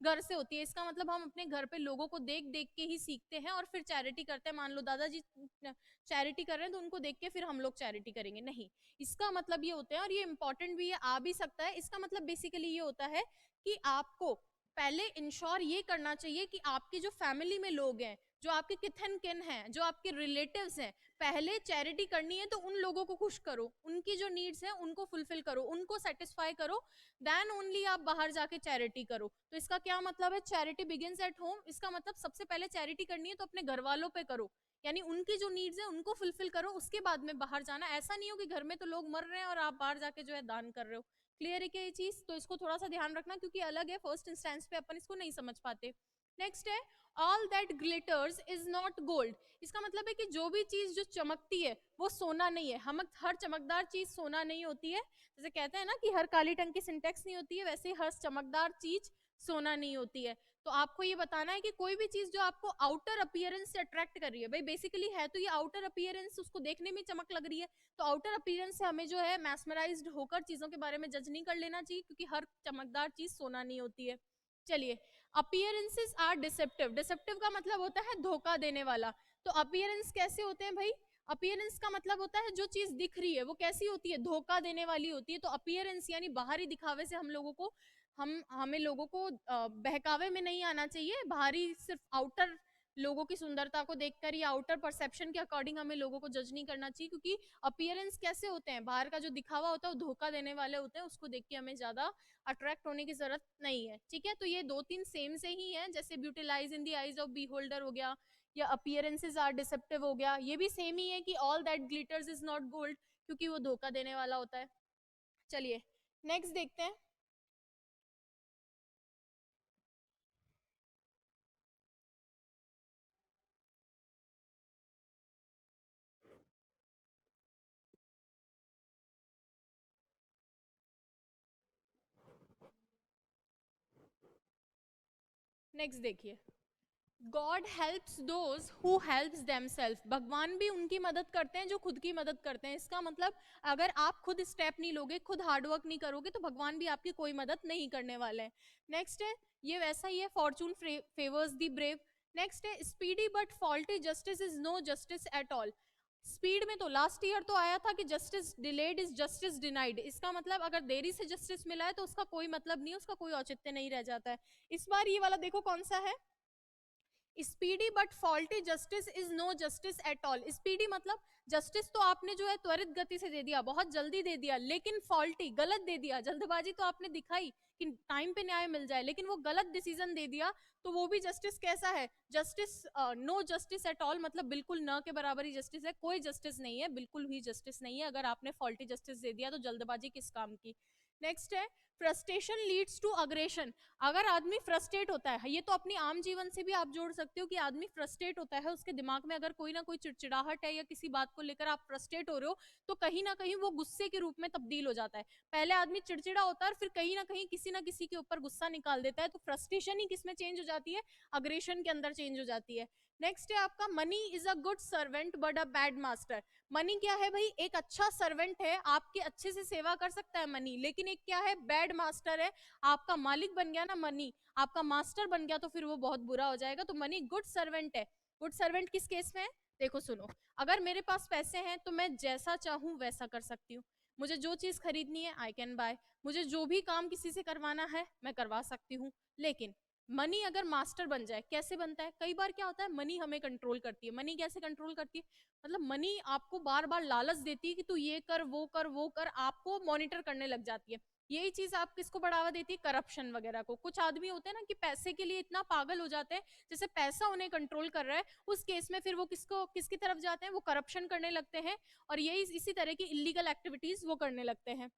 [SPEAKER 1] घर से होती है। इसका मतलब हम अपने घर पे लोगों को देख देख के ही सीखते हैं और फिर चैरिटी करते हैं। मान लो दादाजी चैरिटी कर रहे हैं तो उनको देख के फिर हम लोग चैरिटी करेंगे, नहीं। इसका मतलब ये होता है, और ये इंपॉर्टेंट भी है, आ भी सकता है, इसका मतलब बेसिकली ये होता है कि आपको पहले इंश्योर ये करना चाहिए कि आपकी जो फैमिली में लोग हैं, जो आपके किथन किन हैं, जो आपके रिलेटिव्स हैं, पहले चैरिटी करनी है तो उन लोगों को खुश करो, उनकी जो नीड्स हैं उनको फुलफिल करो, उनको सेटिस्फाई करो, देन ओनली आप बाहर जाके चैरिटी करो। तो इसका क्या मतलब है, चैरिटी बिगिंस एट होम, इसका मतलब सबसे पहले चैरिटी करनी है तो अपने घर वालों पे करो, यानी उनकी जो नीड्स है उनको फुलफिल करो, उसके बाद में बाहर जाना। ऐसा नहीं हो कि घर में तो लोग मर रहे हैं और आप बाहर जाके जो है दान कर रहे हो। क्लियर है क्या ये चीज, तो इसको थोड़ा सा ध्यान रखना क्योंकि अलग है, फर्स्ट इंस्टेंस पे अपन इसको नहीं समझ पाते। नेक्स्ट है all that glitters is not gold, इसका मतलब है कि जो भी चीज जो चमकती है वो सोना नहीं है। हम हर चमकदार चीज सोना नहीं होती है, जैसे कहते हैं ना कि हर काली टंग की सिंटेक्स नहीं होती है, वैसे हर चमकदार चीज सोना नहीं होती है। तो आपको ये बताना है कि कोई भी चीज जो आपको आउटर अपीयरेंस से अट्रैक्ट कर रही है, भाई बेसिकली है तो ये आउटर अपीयरेंस, उसको देखने में चमक लग रही है, तो आउटर अपीयरेंस से हमें जो है मैस्मराइज्ड होकर चीजों के बारे में जज नहीं कर लेना चाहिए, क्योंकि हर चमकदार चीज सोना नहीं होती है। चलिए अपीयरेंसेस आर डिसेप्टिव, डिसेप्टिव का मतलब होता है धोखा देने वाला। तो अपीयरेंस कैसे होते हैं भाई, अपीयरेंस का मतलब होता है जो चीज दिख रही है वो कैसी होती है, धोखा देने वाली होती है। तो अपीयरेंस यानी बाहरी दिखावे से हम लोगों को हमें लोगों को बहकावे में नहीं आना चाहिए, बाहरी सिर्फ आउटर लोगों की सुंदरता को देखकर या आउटर परसेप्शन के अकॉर्डिंग हमें लोगों को जज नहीं करना चाहिए, क्योंकि अपीयरेंस कैसे होते हैं, बाहर का जो दिखावा होता है वो धोखा देने वाले होते हैं, उसको देख के हमें ज्यादा अट्रैक्ट होने की जरूरत नहीं है। ठीक है, तो ये दो तीन सेम से ही है, जैसे beauty lies in the eyes of beholder हो गया, या अपीयरेंसेस आर डिसेप्टिव हो गया, ये भी सेम ही है कि all that glitters is not gold, क्योंकि वो धोखा देने वाला होता है। चलिए नेक्स्ट देखते हैं। नेक्स्ट देखिए, God helps those who help themselves, भगवान भी उनकी मदद करते हैं जो खुद की मदद करते हैं। इसका मतलब अगर आप खुद स्टेप नहीं लोगे, खुद हार्डवर्क नहीं करोगे, तो भगवान भी आपकी कोई मदद नहीं करने वाले हैं। नेक्स्ट है, ये वैसा ही है, fortune favours the brave. Next है, speedy but faulty justice is no justice at all. Speed में तो लास्ट ईयर तो आया था कि justice delayed is justice denied, इसका मतलब अगर देरी से जस्टिस मिला है तो उसका कोई मतलब नहीं, उसका कोई औचित्य नहीं रह जाता है। इस बार ये वाला देखो कौन सा है, speedy but faulty justice is no justice at all. Speedy मतलब जस्टिस तो आपने जो है त्वरित गति से दे दिया, बहुत जल्दी दे दिया, लेकिन फॉल्टी गलत दे दिया। जल्दबाजी तो आपने दिखाई कि टाइम पे न्याय मिल जाए, लेकिन वो गलत डिसीजन दे दिया, तो वो भी जस्टिस कैसा है, justice no justice at all, मतलब बिल्कुल न के बराबर ही जस्टिस है, कोई जस्टिस नहीं है, बिल्कुल भी जस्टिस नहीं है अगर आपने फॉल्टी जस्टिस दे दिया, तो जल्दबाजी किस काम की। नेक्स्ट है, फ्रस्ट्रेशन लीड्स टू अग्रेशन। अगर आदमी फ्रस्ट्रेट होता है, ये तो अपनी आम जीवन से भी आप जोड़ सकते हो कि आदमी फ्रस्ट्रेट होता है, उसके दिमाग में अगर कोई ना कोई चिड़चिड़ाहट है या किसी बात को लेकर आप फ्रस्ट्रेट हो रहे हो, तो कहीं ना कहीं वो गुस्से के रूप में तब्दील हो जाता है। पहले आदमी चिड़चिड़ा होता है और फिर कहीं ना कहीं किसी ना किसी के ऊपर गुस्सा निकाल देता है, तो फ्रस्ट्रेशन ही किस में चेंज हो जाती है, अग्रेशन के अंदर चेंज हो जाती है। नेक्स्ट है आपका, money is a good servant but a bad master. Money क्या है भाई, एक अच्छा सर्वेंट है, आपके अच्छे से सेवा कर सकता है मनी, लेकिन एक क्या है, बैड मास्टर है। आपका मालिक बन गया ना मनी, आपका मास्टर बन गया, तो फिर वो बहुत बुरा हो जाएगा। तो मनी गुड सर्वेंट है। गुड सर्वेंट किस केस में है, देखो सुनो, अगर मेरे पास पैसे हैं तो मैं जैसा चाहूं वैसा कर सकती हूँ, मुझे जो चीज खरीदनी है आई कैन बाय, मुझे जो भी काम किसी से करवाना है मैं करवा सकती हूँ। लेकिन मनी अगर मास्टर बन जाए, कैसे बनता है, कई बार क्या होता है, मनी हमें कंट्रोल करती है। मनी कैसे कंट्रोल करती है, मतलब मनी आपको बार बार लालच देती है कि तू ये कर वो कर वो कर, आपको मॉनिटर करने लग जाती है। यही चीज आप किसको बढ़ावा देती है, करप्शन वगैरह को। कुछ आदमी होते हैं ना कि पैसे के लिए इतना पागल हो जाते हैं, जैसे पैसा उन्हें कंट्रोल कर रहा है, उस केस में फिर वो किसकी तरफ जाते हैं, वो करप्शन करने लगते हैं, और यही इसी तरह की इलीगल एक्टिविटीज वो करने लगते हैं।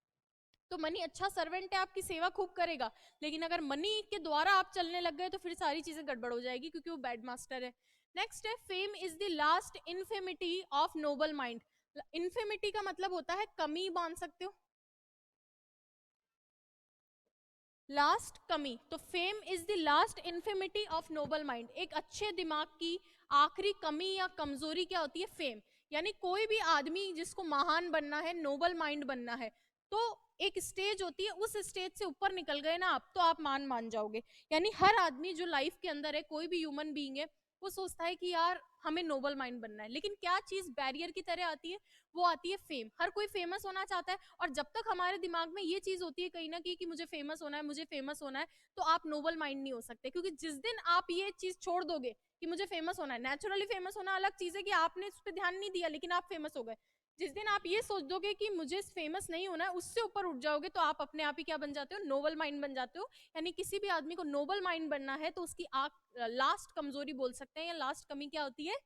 [SPEAKER 1] तो मनी अच्छा सर्वेंट है, आपकी सेवा खूब करेगा, लेकिन अगर मनी के द्वारा आप चलने लग गए तो फिर सारी चीजें गड़बड़ हो जाएगी, क्योंकि वो बैड मास्टर है। नेक्स्ट है, fame is the last infirmity of noble mind. Infirmity का मतलब होता है कमी, मान सकते हो, लास्ट कमी। तो fame is the last infirmity of noble mind, एक अच्छे दिमाग की आखिरी कमी या कमजोरी क्या होती है, फेम। यानी कोई भी आदमी जिसको महान बनना है, नोबल माइंड बनना है, तो एक स्टेज होती है, उस स्टेज से ऊपर निकल गए ना आप, तो आप मान जाओगे। यानी हर आदमी जो लाइफ के अंदर है, कोई भी ह्यूमन बीइंग है, वो सोचता है कि यार हमें नोबल माइंड बनना है, लेकिन क्या चीज बैरियर की तरह आती है, वो आती है फेम। हर कोई फेमस होना चाहता है, और जब तक हमारे दिमाग में ये चीज होती है कहीं ना कहीं कि मुझे फेमस होना है, मुझे फेमस होना है, तो आप नोबल माइंड नहीं हो सकते। क्योंकि जिस दिन आप ये चीज छोड़ दोगे कि मुझे फेमस होना है, नेचुरली फेमस होना अलग चीज है कि आपने उस पर ध्यान नहीं दिया लेकिन आप फेमस हो गए, जिस दिन आप ये सोच दोगे कि मुझे फेमस नहीं होना है, उससे ऊपर उठ जाओगे, तो आप अपने आप ही क्या बन जाते हो, नोबल माइंड बन जाते हो। यानी किसी भी आदमी को नोबल माइंड बनना है तो उसकी लास्ट कमजोरी बोल सकते हैं, या लास्ट कमी क्या होती है,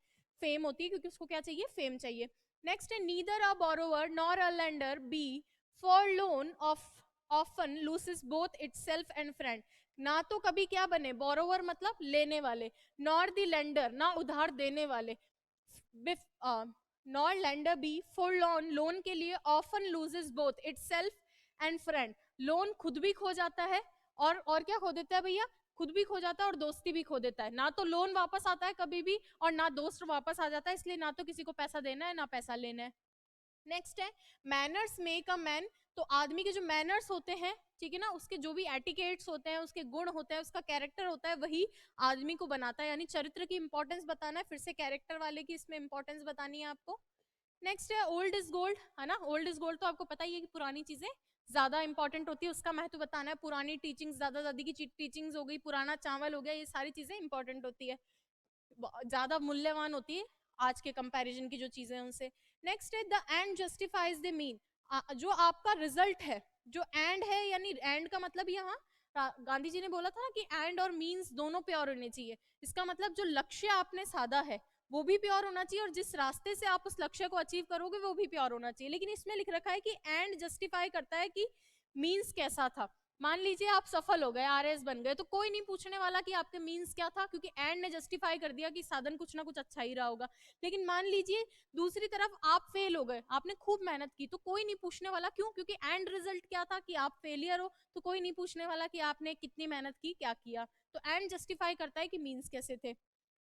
[SPEAKER 1] फेम होती है, क्योंकि उसको क्या चाहिए, फेम चाहिए। नेक्स्ट है, neither a borrower nor a lender be for loan of often loses both itself and friend. ना तो कभी क्या बने, बोरोवर मतलब लेने वाले, नॉर द लेंडर ना उधार देने वाले, nor lender be for loan, loan के लिए often loses both itself and friend, loan खुद भी खो जाता है, और क्या खो देता है भैया, खुद भी खो जाता है और दोस्ती भी खो देता है। ना तो लोन वापस आता है कभी भी, और ना दोस्त वापस आ जाता है, इसलिए ना तो किसी को पैसा देना है ना पैसा लेना है। नेक्स्ट है, मैनर्स मेक अ मैन। तो आदमी के जो मैनर्स होते हैं, ठीक है ना, उसके जो भी एटिकेट्स होते हैं, उसके गुण होते हैं, उसका कैरेक्टर होता है, वही आदमी को बनाता है। यानी चरित्र की इंपॉर्टेंस बताना है, फिर से कैरेक्टर वाले की इसमें इंपॉर्टेंस बतानी है आपको। नेक्स्ट है, ओल्ड इज गोल्ड, है ना, ओल्ड इज गोल्ड तो आपको पता ही है कि पुरानी चीजें ज्यादा इंपॉर्टेंट होती है, उसका महत्व बताना है। पुरानी टीचिंग्स, दादा दादी की टीचिंग्स हो गई, पुराना चावल हो गया, ये सारी चीजें इंपॉर्टेंट होती है, ज्यादा मूल्यवान होती है आज के कंपैरिजन की जो चीजें हैं उनसे। नेक्स्ट है, the end justifies the mean. जो आपका रिजल्ट है, जो एंड है, यानी एंड का मतलब यहाँ गांधी जी ने बोला था ना कि एंड और मीन्स दोनों प्योर होने चाहिए। इसका मतलब जो लक्ष्य आपने साधा है वो भी प्योर होना चाहिए और जिस रास्ते से आप उस लक्ष्य को अचीव करोगे वो भी प्योर होना चाहिए। लेकिन इसमें लिख रखा है कि एंड जस्टिफाई करता है कि मीन्स कैसा था। मान लीजिए आप सफल हो गए, आरएस बन गए, तो कोई नहीं पूछने वाला कि आपके मीन्स क्या था, क्योंकि एंड ने जस्टिफाई कर दिया कि साधन कुछ ना कुछ अच्छा ही रहा होगा। लेकिन मान लीजिए दूसरी तरफ आप फेल हो गए, आपने खूब मेहनत की, तो कोई नहीं पूछने वाला, क्यों? क्योंकि एंड रिजल्ट क्या था कि आप फेलियर हो, तो कोई नहीं पूछने वाला कि आपने कितनी मेहनत की, क्या किया। तो एंड जस्टिफाई करता है कि मीन्स कैसे थे।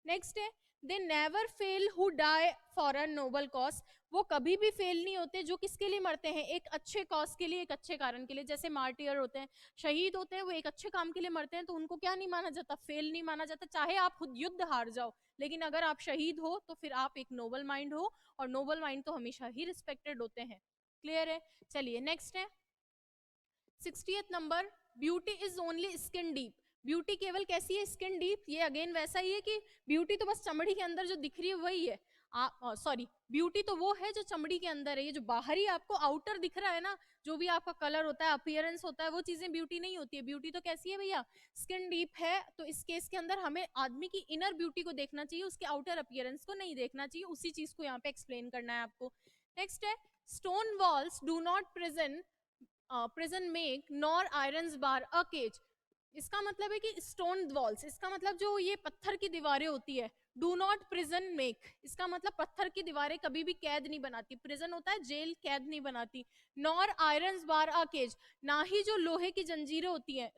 [SPEAKER 1] नेक्स्ट है they never fail who die for a noble cause. वो कभी भी फेल नहीं होते जो किसके लिए मरते हैं, एक अच्छे कॉज के लिए, एक अच्छे कारण के लिए। जैसे मार्टियर होते हैं, शहीद होते हैं, वो एक अच्छे काम के लिए मरते हैं, तो उनको क्या नहीं माना जाता, फेल नहीं माना जाता। चाहे आप खुद युद्ध हार जाओ, लेकिन अगर आप शहीद हो तो फिर आप एक नोबल माइंड हो, और नोबल माइंड तो हमेशा ही रिस्पेक्टेड होते हैं। क्लियर है? चलिए नेक्स्ट है 60th number, beauty is only skin deep. Beauty केवल कैसी है? Skin deep. ये अगेन वैसा ही है कि ब्यूटी तो बस चमड़ी के अंदर जो दिख रही है वही है। सॉरी, ब्यूटी तो वो है जो चमड़ी के अंदर है। ये जो बाहरी आपको आउटर दिख रहा है ना, जो भी आपका कलर होता है, अपीयरेंस होता है, वो चीजें ब्यूटी नहीं होती है। ब्यूटी तो कैसी है भैया? स्किन डीप है। तो इस केस के अंदर हमें आदमी की इनर ब्यूटी को देखना चाहिए, उसके आउटर अपीयरेंस को नहीं देखना चाहिए। उसी चीज को यहाँ पे एक्सप्लेन करना है आपको। नेक्स्ट है stone walls do not prison make nor iron bars a cage. इसका मतलब है कि स्टोन वॉल्स, इसका मतलब जो ये पत्थर की दीवारें होती है, डू नॉट प्रिजन मेक, इसका मतलब पत्थर की दीवारें कभी भी कैद नहीं बनाती। प्रिजन होता है जेल, कैद नहीं बनाती। Nor iron bars a cage, ना ही जो लोहे की जंजीरें होती है,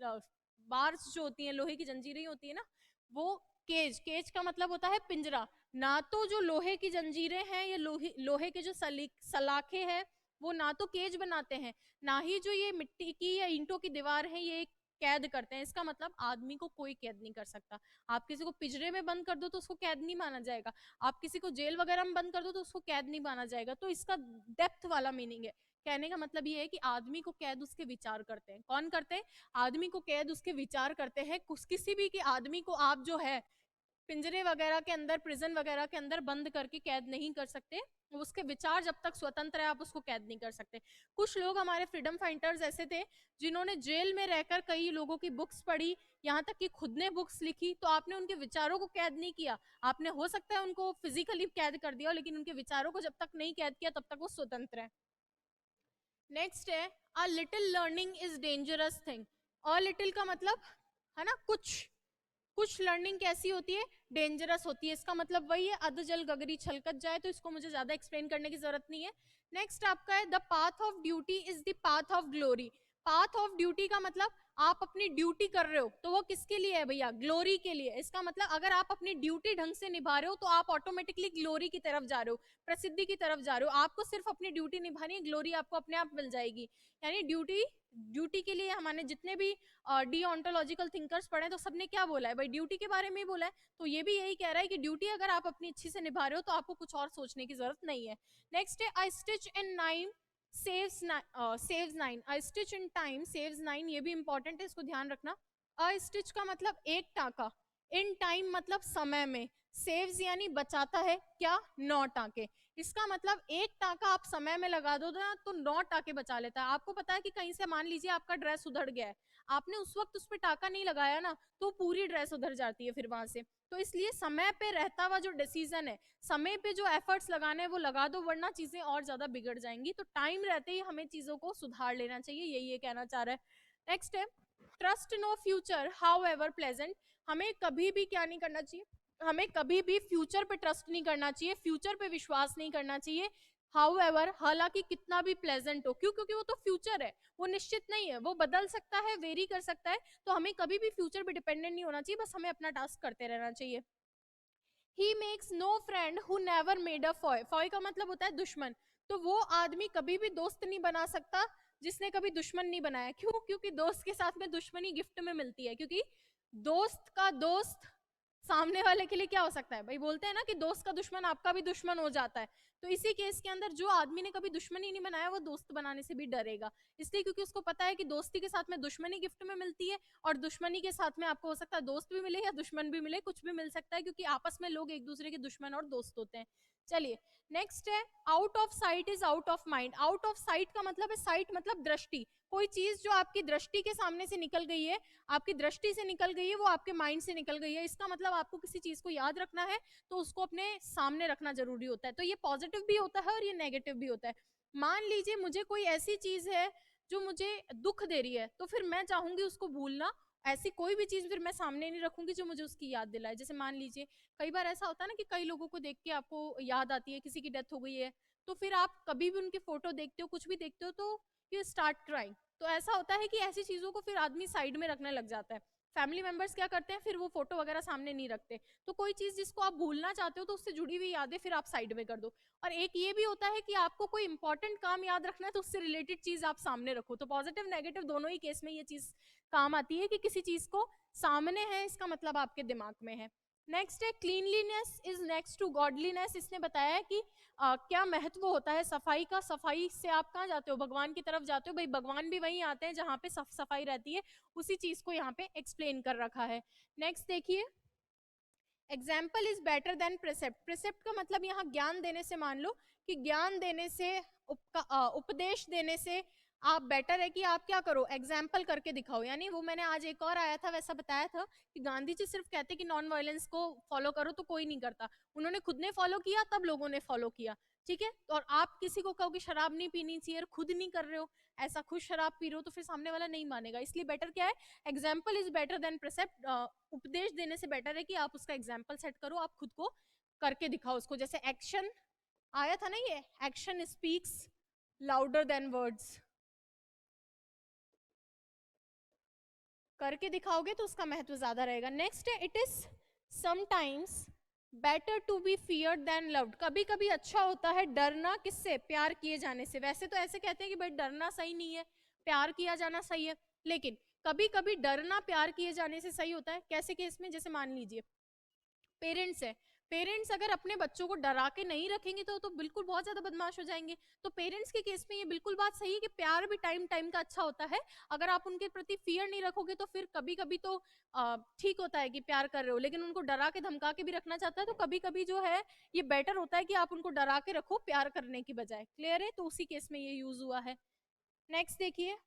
[SPEAKER 1] बार्स जो होती हैं, लोहे की जंजीरें होती है ना, वो केज, केज का मतलब होता है पिंजरा। ना तो जो लोहे की जंजीरें हैं, ये लोहे के जो सलाखे हैं, वो ना तो केज बनाते हैं, ना ही जो ये मिट्टी की या ईंटों की दीवार है ये कैद करते हैं। इसका मतलब आदमी को कोई कैद नहीं कर सकता। आप किसी को पिंजरे में बंद कर दो तो उसको कैद नहीं माना जाएगा, आप किसी को जेल वगैरह में बंद कर दो तो उसको कैद नहीं माना जाएगा। तो इसका डेप्थ वाला मीनिंग है। कहने का मतलब ये है कि आदमी को कैद उसके विचार करते हैं। कौन करते हैं? आदमी को कैद उसके विचार करते हैं। किसी भी के आदमी को आप जो है पिंजरे वगैरह के अंदर, प्रिजन वगैरह के अंदर बंद करके कैद नहीं कर सकते। उसके विचार जब तक स्वतंत्र है आप उसको कैद नहीं कर सकते। कुछ लोग हमारे फ्रीडम फाइटर्स ऐसे थे जिन्होंने जेल में रहकर कई लोगों की बुक्स पढ़ी, यहाँ तक कि खुद ने बुक्स लिखी, तो आपने उनके विचारों को कैद नहीं किया। आपने हो सकता है उनको फिजिकली कैद कर दिया, लेकिन उनके विचारों को जब तक नहीं कैद किया तब तक वो स्वतंत्र है। नेक्स्ट है a little learning is dangerous thing. A little का मतलब है ना कुछ लर्निंग कैसी होती है? डेंजरस होती है। इसका मतलब वही है अध जल गगरी छलकत जाए, तो इसको मुझे ज्यादा एक्सप्लेन करने की जरूरत नहीं है। नेक्स्ट आपका है the path of duty is the path of glory. Path of duty का मतलब आप अपनी ड्यूटी कर रहे हो तो वो किसके लिए है भैया? ग्लोरी के लिए। इसका मतलब अगर आप अपनी ड्यूटी ढंग से निभा रहे हो तो आप ऑटोमेटिकली ग्लोरी की तरफ जा रहे हो, प्रसिद्धि की तरफ जा रहे हो। आपको सिर्फ अपनी ड्यूटी निभानी है, ग्लोरी आपको अपने आप मिल जाएगी। यानी ड्यूटी के लिए हमारे जितने भी डीओंटोलॉजिकल थिंकर्स पढ़े तो सबने क्या बोला है भाई? ड्यूटी के बारे में ही बोला है। तो ये भी यही कह रहा है कि ड्यूटी अगर आप अपनी अच्छी से निभा रहे हो तो आपको कुछ और सोचने की जरूरत नहीं है। नेक्स्ट है a stitch in nine saves nine. A stitch in time saves nine, ये भी इंपॉर्टेंट है, इसको ध्यान रखना। अ स्टिच का मतलब एक टाका, इन टाइम मतलब समय में, सेव्स यानी बचाता है क्या? 9 टाके। इसका मतलब एक टाका आप समय में लगा दो ना तो 9 टाके बचा लेता है। आपको पता है कि कहीं से मान लीजिए आपका ड्रेस उधड़ गया है, आपने उस वक्त उस पर टाका नहीं लगाया ना, तो पूरी ड्रेस उधर जाती है फिर वहां से। तो इसलिए समय पे रहता हुआ जो डिसीजन है, समय पे जो एफर्ट्स लगाने हैं वो लगा दो, वरना चीजें और ज्यादा बिगड़ जाएंगी। तो टाइम रहते ही हमें चीजों को सुधार लेना चाहिए, यही ये कहना चाह रहा है। नेक्स्ट है trust no future however pleasant. हमें कभी भी क्या नहीं करना चाहिए? हमें कभी भी फ्यूचर पे ट्रस्ट नहीं करना चाहिए, फ्यूचर पे विश्वास नहीं करना चाहिए। हाउ एवर, हालांकि कितना भी प्लेजेंट हो। क्यों? क्योंकि वो तो फ्यूचर है, वो निश्चित नहीं है, वो बदल सकता है, वेरी कर सकता है। तो हमें कभी भी फ्यूचर पे डिपेंडेंट नहीं होना चाहिए, बस हमें अपना टास्क करते रहना चाहिए। He makes no friend who never made a foe. Foe का मतलब होता है दुश्मन। तो वो आदमी कभी भी दोस्त नहीं बना सकता जिसने कभी दुश्मन नहीं बनाया। क्यों? क्योंकि दोस्त के साथ में दुश्मनी गिफ्ट में मिलती है। क्योंकि दोस्त का दोस्त सामने वाले के लिए क्या हो सकता है भाई? बोलते हैं ना कि दोस्त का दुश्मन आपका भी दुश्मन हो जाता है। तो इसी केस के अंदर जो आदमी ने कभी दुश्मनी नहीं बनाया वो दोस्त बनाने से भी डरेगा। इसलिए क्योंकि उसको पता है कि दोस्ती के साथ में दुश्मनी गिफ्ट में मिलती है, और दुश्मनी के साथ में आपको हो सकता है दोस्त भी मिले या दुश्मन भी मिले, कुछ भी मिल सकता है, क्योंकि आपस में लोग एक दूसरे के दुश्मन और दोस्त होते हैं। चलिए नेक्स्ट है out of site is out of mind. Out of site का मतलब है, साइट मतलब दृष्टि, कोई चीज जो आपकी दृष्टि के सामने से निकल गई है, आपकी दृष्टि से निकल गई है, वो आपके माइंड से निकल गई है। इसका मतलब आपको किसी चीज को याद रखना है तो उसको अपने सामने रखना जरूरी होता है। तो ये पॉजिटिव भी होता है और ये नेगेटिव भी होता है। मान लीजिए मुझे कोई ऐसी चीज है जो मुझे दुख दे रही है, तो फिर मैं चाहूंगी उसको भूलना। ऐसी कोई भी चीज फिर मैं सामने नहीं रखूंगी जो मुझे उसकी याद दिलाए। जैसे मान लीजिए कई बार ऐसा होता है ना कि कई लोगों को देख के आपको याद आती है, किसी की डेथ हो गई है, तो फिर आप कभी भी उनकी फोटो देखते हो, कुछ भी देखते हो, तो यू स्टार्ट क्राइंग। तो ऐसा होता है कि ऐसी चीजों को फिर आदमी साइड में रखने लग जाता है। फैमिली मेंबर्स क्या करते हैं, फिर वो फोटो वगैरह सामने नहीं रखते। तो कोई चीज जिसको आप भूलना चाहते हो तो उससे जुड़ी हुई यादें फिर आप साइड में कर दो। और एक ये भी होता है कि आपको कोई इंपॉर्टेंट काम याद रखना है तो उससे रिलेटेड चीज आप सामने रखो। तो पॉजिटिव नेगेटिव दोनों ही केस में ये चीज काम आती है कि किसी चीज को सामने है, इसका मतलब आपके दिमाग में है। नेक्स्ट है cleanliness is next to godliness. इसने बताया है कि क्या महत्व होता है सफाई का। सफाई से आप कहाँ जाते हो, भगवान की तरफ जाते हो। भाई भगवान भी वहीं आते हैं जहाँ पे सफाई रहती है। उसी चीज को यहाँ पे एक्सप्लेन कर रखा है। नेक्स्ट देखिए, example is better than precept. Precept का मतलब यहाँ ज्ञान देने से, मान लो कि ज्ञान देने से, उपदेश देने से आप बेटर है कि आप क्या करो, एग्जाम्पल करके दिखाओ। यानी वो मैंने आज एक और आया था वैसा बताया था कि गांधी जी सिर्फ कहते कि नॉन वायलेंस को फॉलो करो तो कोई नहीं करता। उन्होंने खुद ने फॉलो किया तब लोगों ने फॉलो किया। ठीक है, तो और आप किसी को कहो कि शराब नहीं पीनी चाहिए और खुद नहीं कर रहे हो, ऐसा खुद शराब पी रहे हो, तो फिर सामने वाला नहीं मानेगा। इसलिए बेटर क्या है, example is better than precept. उपदेश देने से बेटर है कि आप उसका एग्जाम्पल सेट करो, आप खुद को करके दिखाओ उसको। जैसे एक्शन आया था ना, ये action speaks louder than words. करके दिखाओगे तो उसका महत्व ज्यादा रहेगा। नेक्स्ट है it is sometimes better to be feared than loved. कभी कभी अच्छा होता है डरना, किससे, प्यार किए जाने से। वैसे तो ऐसे कहते हैं कि भाई डरना सही नहीं है, प्यार किया जाना सही है, लेकिन कभी कभी डरना प्यार किए जाने से सही होता है। कैसे केस में, जैसे मान लीजिए पेरेंट्स है, पेरेंट्स अगर अपने बच्चों को डरा के नहीं रखेंगे तो बिल्कुल बहुत ज्यादा बदमाश हो जाएंगे। तो पेरेंट्स के केस में ये बिल्कुल बात सही है कि प्यार भी टाइम टाइम का अच्छा होता है। अगर आप उनके प्रति फियर नहीं रखोगे तो फिर कभी कभी तो ठीक होता है कि प्यार कर रहे हो, लेकिन उनको डरा के धमका के भी रखना चाहता है तो कभी कभी जो है ये बेटर होता है कि आप उनको डरा के रखो प्यार करने की बजाय। क्लियर है, तो उसी केस में ये यूज हुआ है। नेक्स्ट देखिए,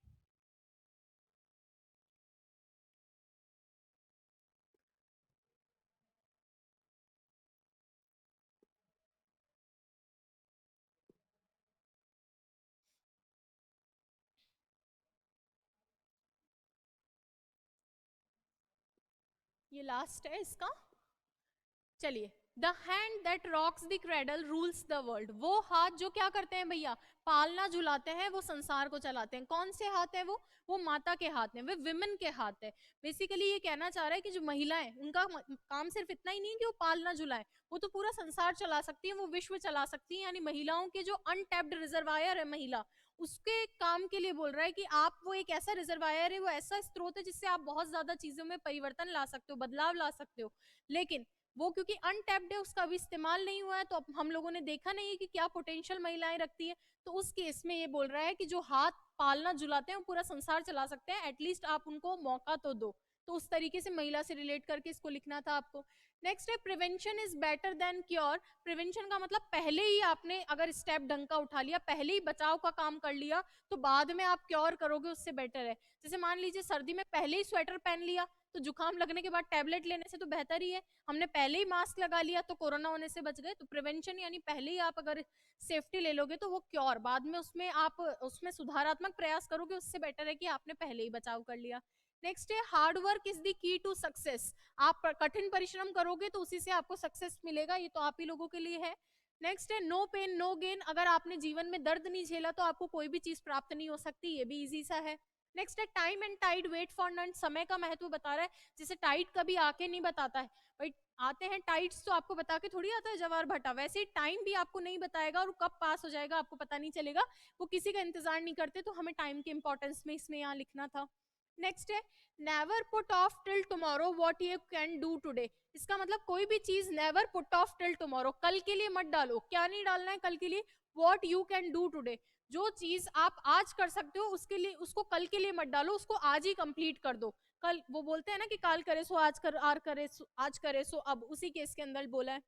[SPEAKER 1] ये लास्ट है इसका। चलिए, the hand that rocks the cradle rules the world. वो हाथ जो क्या करते हैं भैया, पालना झुलाते हैं, वो संसार को चलाते हैं। कौन से हाथ है वो माता के हाथ हैं, वे विमेन के हाथ है। बेसिकली ये कहना चाह रहा है कि जो महिलाएं, उनका काम सिर्फ इतना ही नहीं है कि वो पालना झुलाएं, वो तो पूरा संसार चला सकती है, वो विश्व चला सकती है। यानी महिलाओं के जो अनटैप्ड रिजर्वायर है महिला, उसके काम के लिए बोल रहा है कि आप वो एक ऐसा रिजर्वायर है, वो ऐसा स्रोत है जिससे आप बहुत ज्यादा चीजों में परिवर्तन ला सकते हो, बदलाव ला सकते हो। लेकिन वो क्योंकि अनटैप्ड है, उसका अभी इस्तेमाल नहीं हुआ है, तो हम लोगों ने देखा नहीं है कि क्या पोटेंशियल महिलाएं रखती है। तो उस केस में ये बोल रहा है कि जो हाथ पालना झुलाते हैं वो पूरा संसार चला सकते हैं, एटलीस्ट आप उनको मौका तो दो। तो उस तरीके से महिला से रिलेट करके इसको लिखना था आपको। नेक्स्ट है prevention is better than cure. Prevention का मतलब पहले ही आपने अगर स्टेप ढंग का उठा लिया, पहले ही बचाव का काम कर लिया, तो बाद में आप क्योर करोगे उससे बेटर है। जैसे मान लीजिए सर्दी में पहले ही स्वेटर पहन लिया, तो जुकाम लगने के बाद टैबलेट लेने से तो बेहतर ही है। हमने पहले ही मास्क लगा लिया तो कोरोना होने से बच गए। तो प्रिवेंशन यानी पहले ही आप अगर सेफ्टी ले लोगे तो वो क्योर, बाद में उसमें आप उसमें सुधारात्मक प्रयास करोगे, उससे बेटर है कि आपने पहले ही बचाव कर लिया। नेक्स्ट है hard work is the key to success. आप कठिन परिश्रम करोगे तो उसी से आपको सक्सेस मिलेगा, ये तो आप ही लोगों के लिए है। नेक्स्ट है नो पेन नो गेन। अगर आपने जीवन में दर्द नहीं झेला तो आपको कोई भी चीज प्राप्त नहीं हो सकती, ये भी इजी सा है। नेक्स्ट है time and tide wait for none. समय का महत्व बता रहा है, जैसे टाइड कभी आके नहीं बताता है भाई, आते हैं टाइड्स तो आपको बता के थोड़ी आता है जवाहर भट्टा, वैसे ही टाइम भी आपको नहीं बताएगा और कब पास हो जाएगा आपको पता नहीं चलेगा। वो किसी का इंतजार नहीं करते, तो हमें टाइम के इंपॉर्टेंस में इसमें यहाँ लिखना था। नेक्स्ट है never put off till tomorrow what you can do today. इसका मतलब कोई भी चीज never put off till tomorrow, कल के लिए मत डालो। क्या नहीं डालना है कल के लिए, what you can do today. जो चीज आप आज कर सकते हो उसके लिए, उसको कल के लिए मत डालो, उसको आज ही कंप्लीट कर दो। कल वो बोलते हैं ना कि काल करे सो आज कर, आर करे सो आज करे सो अब, उसी केस के अंदर बोला है।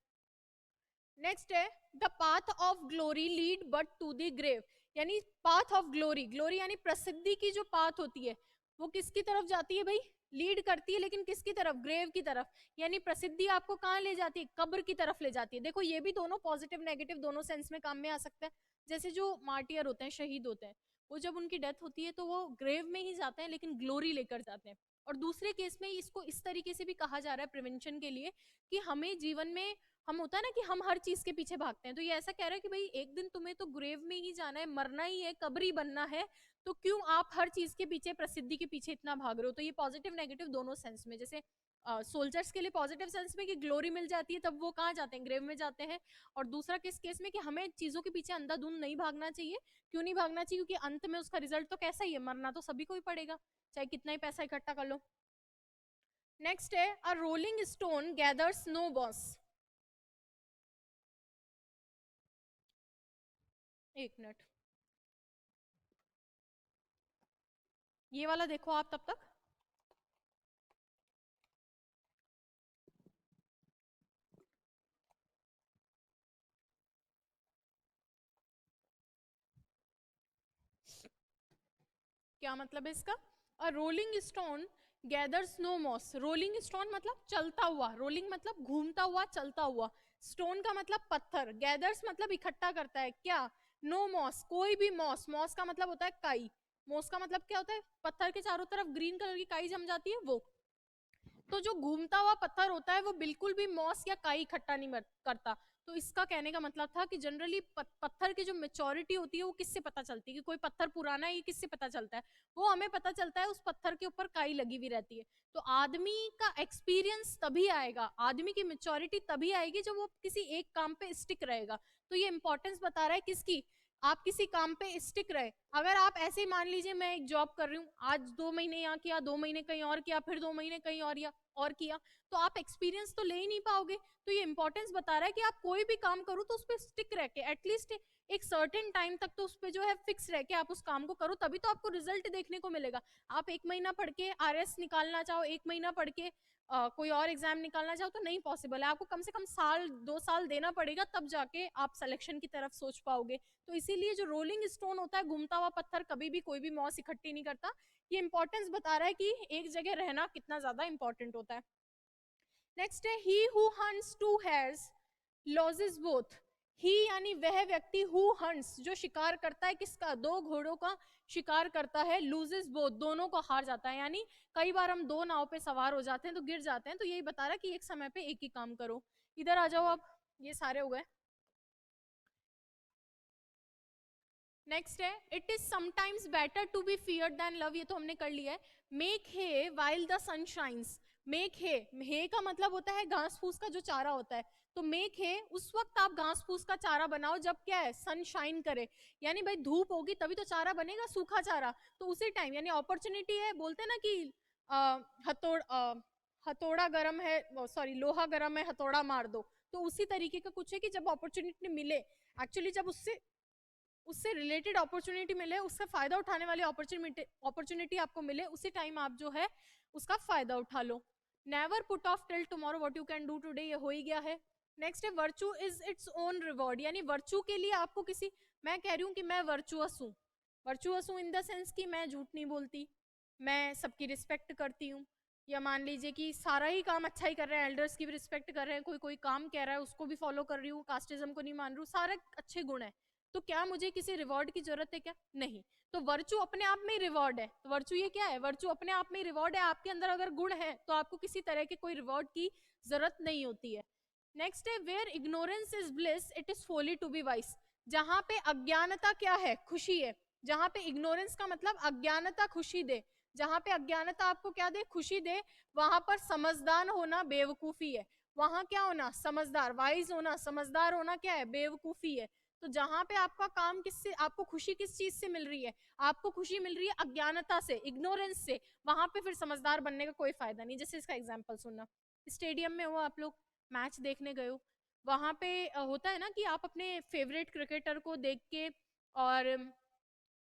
[SPEAKER 1] नेक्स्ट है the path of glory lead but to the grave, यानी पाथ ऑफ ग्लोरी, ग्लोरी यानी प्रसिद्धि की जो पाथ होती है वो किसकी तरफ जाती है भाई, लीड करती है, लेकिन किसकी तरफ, ग्रेव की तरफ, यानी प्रसिद्धि आपको कहाँ ले जाती है, कब्र की तरफ ले जाती है। देखो ये भी दोनों पॉजिटिव नेगेटिव दोनों सेंस में काम में आ सकता है। जैसे जो मार्टियर होते हैं, शहीद होते हैं, वो जब उनकी डेथ होती है तो वो ग्रेव में ही जाते हैं लेकिन ग्लोरी लेकर जाते हैं। और दूसरे केस में इसको इस तरीके से भी कहा जा रहा है प्रिवेंशन के लिए कि हमें जीवन में, हम होता है ना कि हम हर चीज के पीछे भागते हैं, तो ये ऐसा कह रहा है कि भाई एक दिन तुम्हें तो ग्रेव में ही जाना है, मरना ही है, कब्री बनना है, तो क्यों आप हर चीज के पीछे, प्रसिद्धि के पीछे इतना भाग रहे हो। तो ये पॉजिटिव नेगेटिव दोनों सेंस में, जैसे सोल्जर्स के लिए पॉजिटिव सेंस में कि ग्लोरी मिल जाती है तब वो कहाँ जाते हैं, ग्रेव में जाते हैं। और दूसरा किस केस में कि हमें चीजों के पीछे अंधाधुंध नहीं भागना चाहिए। क्यों नहीं भागना चाहिए, क्योंकि अंत में उसका रिजल्ट तो कैसा ही है, मरना तो सभी को ही पड़ेगा, चाहे कितना ही पैसा इकट्ठा कर लो। नेक्स्ट है a rolling stone gathers no moss. एक मिनट, ये वाला देखो आप तब तक। क्या मतलब है इसका, a rolling stone gathers no moss, rolling stone मतलब चलता हुआ, रोलिंग मतलब घूमता हुआ, चलता हुआ, स्टोन का मतलब पत्थर, गैदर्स मतलब इकट्ठा करता है क्या, नो मॉस कोई भी मॉस, मॉस का मतलब होता है काई, मॉस का मतलब क्या होता है, पत्थर के चारों तरफ ग्रीन कलर की काई जम जाती है वो। तो जो घूमता हुआ पत्थर होता है वो बिल्कुल भी मॉस या काई इकट्ठा नहीं करता। तो इसका कहने का मतलब था कि जनरली पत्थर की जो मेच्योरिटी होती है वो किससे पता चलती है, कि कोई पत्थर पुराना है ये किससे पता चलता है, वो हमें पता चलता है उस पत्थर के ऊपर काई लगी हुई रहती है। तो आदमी का एक्सपीरियंस तभी आएगा, आदमी की मेच्योरिटी तभी आएगी जब वो किसी एक काम पे स्टिक रहेगा। तो ये इंपॉर्टेंस बता रहा है किसकी, आप किसी काम पे स्टिक रहे। अगर आप ऐसे ही मान लीजिए मैं एक जॉब कर रही हूँ, आज 2 महीने यहाँ किया, 2 महीने कहीं और किया, फिर 2 महीने कहीं और किया, तो आप एक्सपीरियंस तो ले ही नहीं पाओगे। तो ये इंपॉर्टेंस बता रहा है कि आप कोई भी काम करो तो उस पर स्टिक रह के एटलीस्ट एक सर्टेन टाइम तक तो उस पर जो है फिक्स रह के आप उस काम को करो, तभी तो आपको रिजल्ट देखने को मिलेगा। आप 1 महीना पढ़ के आरएस निकालना चाहो, 1 महीना पढ़ के कोई और एग्जाम निकालना चाहो तो नहीं पॉसिबल है, आपको कम से कम साल 2 साल देना पड़ेगा, तब जाके आप सिलेक्शन की तरफ सोच पाओगे। तो इसीलिए जो रोलिंग स्टोन होता है, घूमता हुआ पत्थर, कभी भी कोई भी मॉस इकट्ठी नहीं करता। ये इंपॉर्टेंस बता रहा है कि एक जगह रहना कितना ज्यादा इंपॉर्टेंट होता है। नेक्स्ट है he who hunts two hares loses both, he यानी वह व्यक्ति, हु हंट्स जो शिकार करता है, किसका, 2 घोड़ों का शिकार करता है, लूजेस बोथ दोनों को हार जाता है। यानी कई बार हम 2 नाव पे सवार हो जाते हैं तो गिर जाते हैं, तो यही बता रहा है कि एक समय पे एक ही काम करो। इधर आ जाओ अब, ये सारे हो गए। नेक्स्ट है it is sometimes better to be feared than love, ये तो हमने कर लिया है। Make hay while the sun shines, make hay, hay का मतलब होता है घास फूस का जो चारा होता है, तो मेक हे उस वक्त आप घास फूस का चारा बनाओ जब क्या है, सन शाइन करे, यानी भाई धूप होगी तभी तो चारा बनेगा, सूखा चारा, तो उसी टाइम, यानी अपॉर्चुनिटी है, बोलते हैं ना कि हथौड़ा गर्म है, सॉरी लोहा गर्म है, हथौड़ा मार दो, तो उसी तरीके का कुछ है कि जब अपॉर्चुनिटी मिले, एक्चुअली जब उससे उससे रिलेटेड अपॉर्चुनिटी मिले, उसका फायदा उठाने वाली अपॉर्चुनिटी आपको मिले, उसी टाइम आप जो है उसका फायदा उठा लो। Never put off till tomorrow what you can do today, ये हो ही गया है। नेक्स्ट है virtue is its own reward, यानी वर्चू के लिए आपको किसी, मैं कह रही हूँ कि मैं वर्चुअस हूँ, वर्चुअस हूँ इन द सेंस कि मैं झूठ नहीं बोलती, मैं सबकी रिस्पेक्ट करती हूँ, या मान लीजिए कि सारा ही काम अच्छा ही कर रहे हैं, एल्डर्स की भी रिस्पेक्ट कर रहे हैं, कोई कोई काम कह रहा है उसको भी फॉलो कर रही हूँ, कास्टिज्म को नहीं मान रही हूँ, सारे अच्छे गुण है, तो क्या मुझे किसी रिवॉर्ड की जरूरत है क्या, नहीं। तो वर्चू अपने आप में ही रिवॉर्ड है, तो वर्चू ये क्या है, वर्चू अपने आप में ही रिवॉर्ड है, आपके अंदर अगर गुण है तो आपको किसी तरह के कोई रिवॉर्ड की जरूरत नहीं होती है। नेक्स्ट है where ignorance is bliss it is folly to be wise, जहां पे अज्ञानता क्या है, खुशी है, जहां पे इग्नोरेंस का मतलब अज्ञानता खुशी दे, जहां पे अज्ञानता आपको क्या दे, खुशी दे, वहां पर समझदार होना बेवकूफी है, वहां क्या होना, समझदार, वाइज होना, समझदार होना क्या है, बेवकूफी है। तो जहां पे आपका काम किससे, आपको खुशी किस चीज से मिल रही है, आपको खुशी मिल रही है अज्ञानता से, इग्नोरेंस से, वहां पे फिर समझदार बनने का कोई फायदा नहीं। जैसे इसका एग्जांपल सुनना, स्टेडियम में हो आप लोग, मैच देखने गए हो, वहां पे होता है ना कि आप अपने फेवरेट क्रिकेटर को देख के और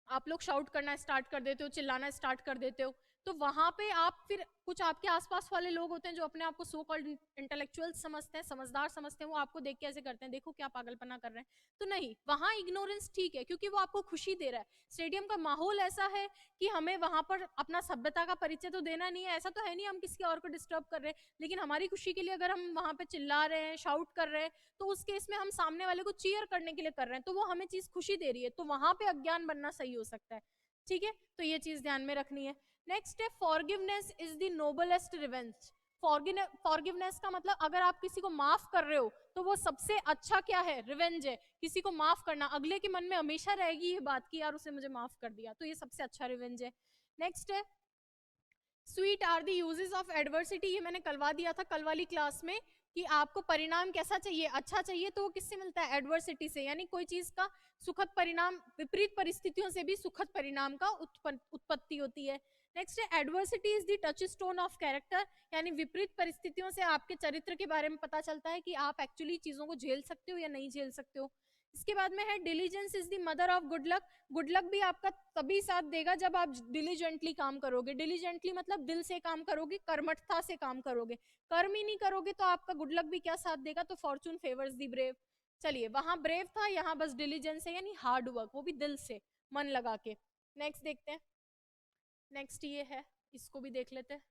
[SPEAKER 1] आप लोग शाउट करना स्टार्ट कर देते हो, चिल्लाना स्टार्ट कर देते हो, तो वहां पे आप फिर कुछ आपके आसपास वाले लोग होते हैं जो अपने आप को सो कॉल्ड इंटेलेक्चुअल समझते हैं, समझदार समझते हैं, वो आपको देख के ऐसे करते हैं, देखो क्या पागलपना कर रहे हैं। तो नहीं, वहां इग्नोरेंस ठीक है क्योंकि वो आपको खुशी दे रहा है। स्टेडियम का माहौल ऐसा है कि हमें वहां पर अपना सभ्यता का परिचय तो देना नहीं है, ऐसा तो है नहीं हम किसी और को डिस्टर्ब कर रहे हैं, लेकिन हमारी खुशी के लिए अगर हम वहां पे चिल्ला रहे हैं, शाउट कर रहे हैं, तो उस केस में हम सामने वाले को चीयर करने के लिए कर रहे हैं, तो वो हमें चीज खुशी दे रही है, तो वहां पे अज्ञान बनना सही हो सकता है। ठीक है, तो ये चीज ध्यान में रखनी है। नेक्स्ट है forgiveness is the noblest revenge. Forgiveness का मतलब अगर आप किसी को माफ कर रहे हो तो वो सबसे अच्छा क्या है, रिवेंज है। किसी को माफ करना, अगले के मन में हमेशा रहेगी ये बात की यार उसने मुझे माफ कर दिया, तो ये सबसे अच्छा रिवेंज है। नेक्स्ट है sweet are the uses of adversity. ये मैंने कलवा दिया था कल वाली क्लास में कि आपको परिणाम कैसा चाहिए, अच्छा चाहिए, तो वो किससे मिलता है, एडवर्सिटी से। यानी कोई चीज का सुखद परिणाम विपरीत परिस्थितियों से भी सुखद परिणाम का उत्पत्ति होती है। नेक्स्ट है adversity is the touch stone of character. यानी विपरीत परिस्थितियों से आपके चरित्र के बारे में पता चलता है कि आप एक्चुअली चीजों को झेल सकते हो या नहीं झेल सकते हो। इसके बाद में है diligence is the mother of good luck. Good luck भी आपका तभी साथ देगा जब आप डिलीजेंटली काम करोगे। डिलीजेंटली मतलब दिल से काम करोगे, कर्मठता से काम करोगे। कर्म ही नहीं करोगे तो आपका गुड लक भी क्या साथ देगा, तो फॉर्चून फेवर्स दी ब्रेव। चलिए, वहां ब्रेव था, यहाँ बस डिलीजेंस है यानी हार्ड वर्क, वो भी दिल से मन लगा के। नेक्स्ट देखते हैं। नेक्स्ट ये है, इसको भी देख लेते हैं।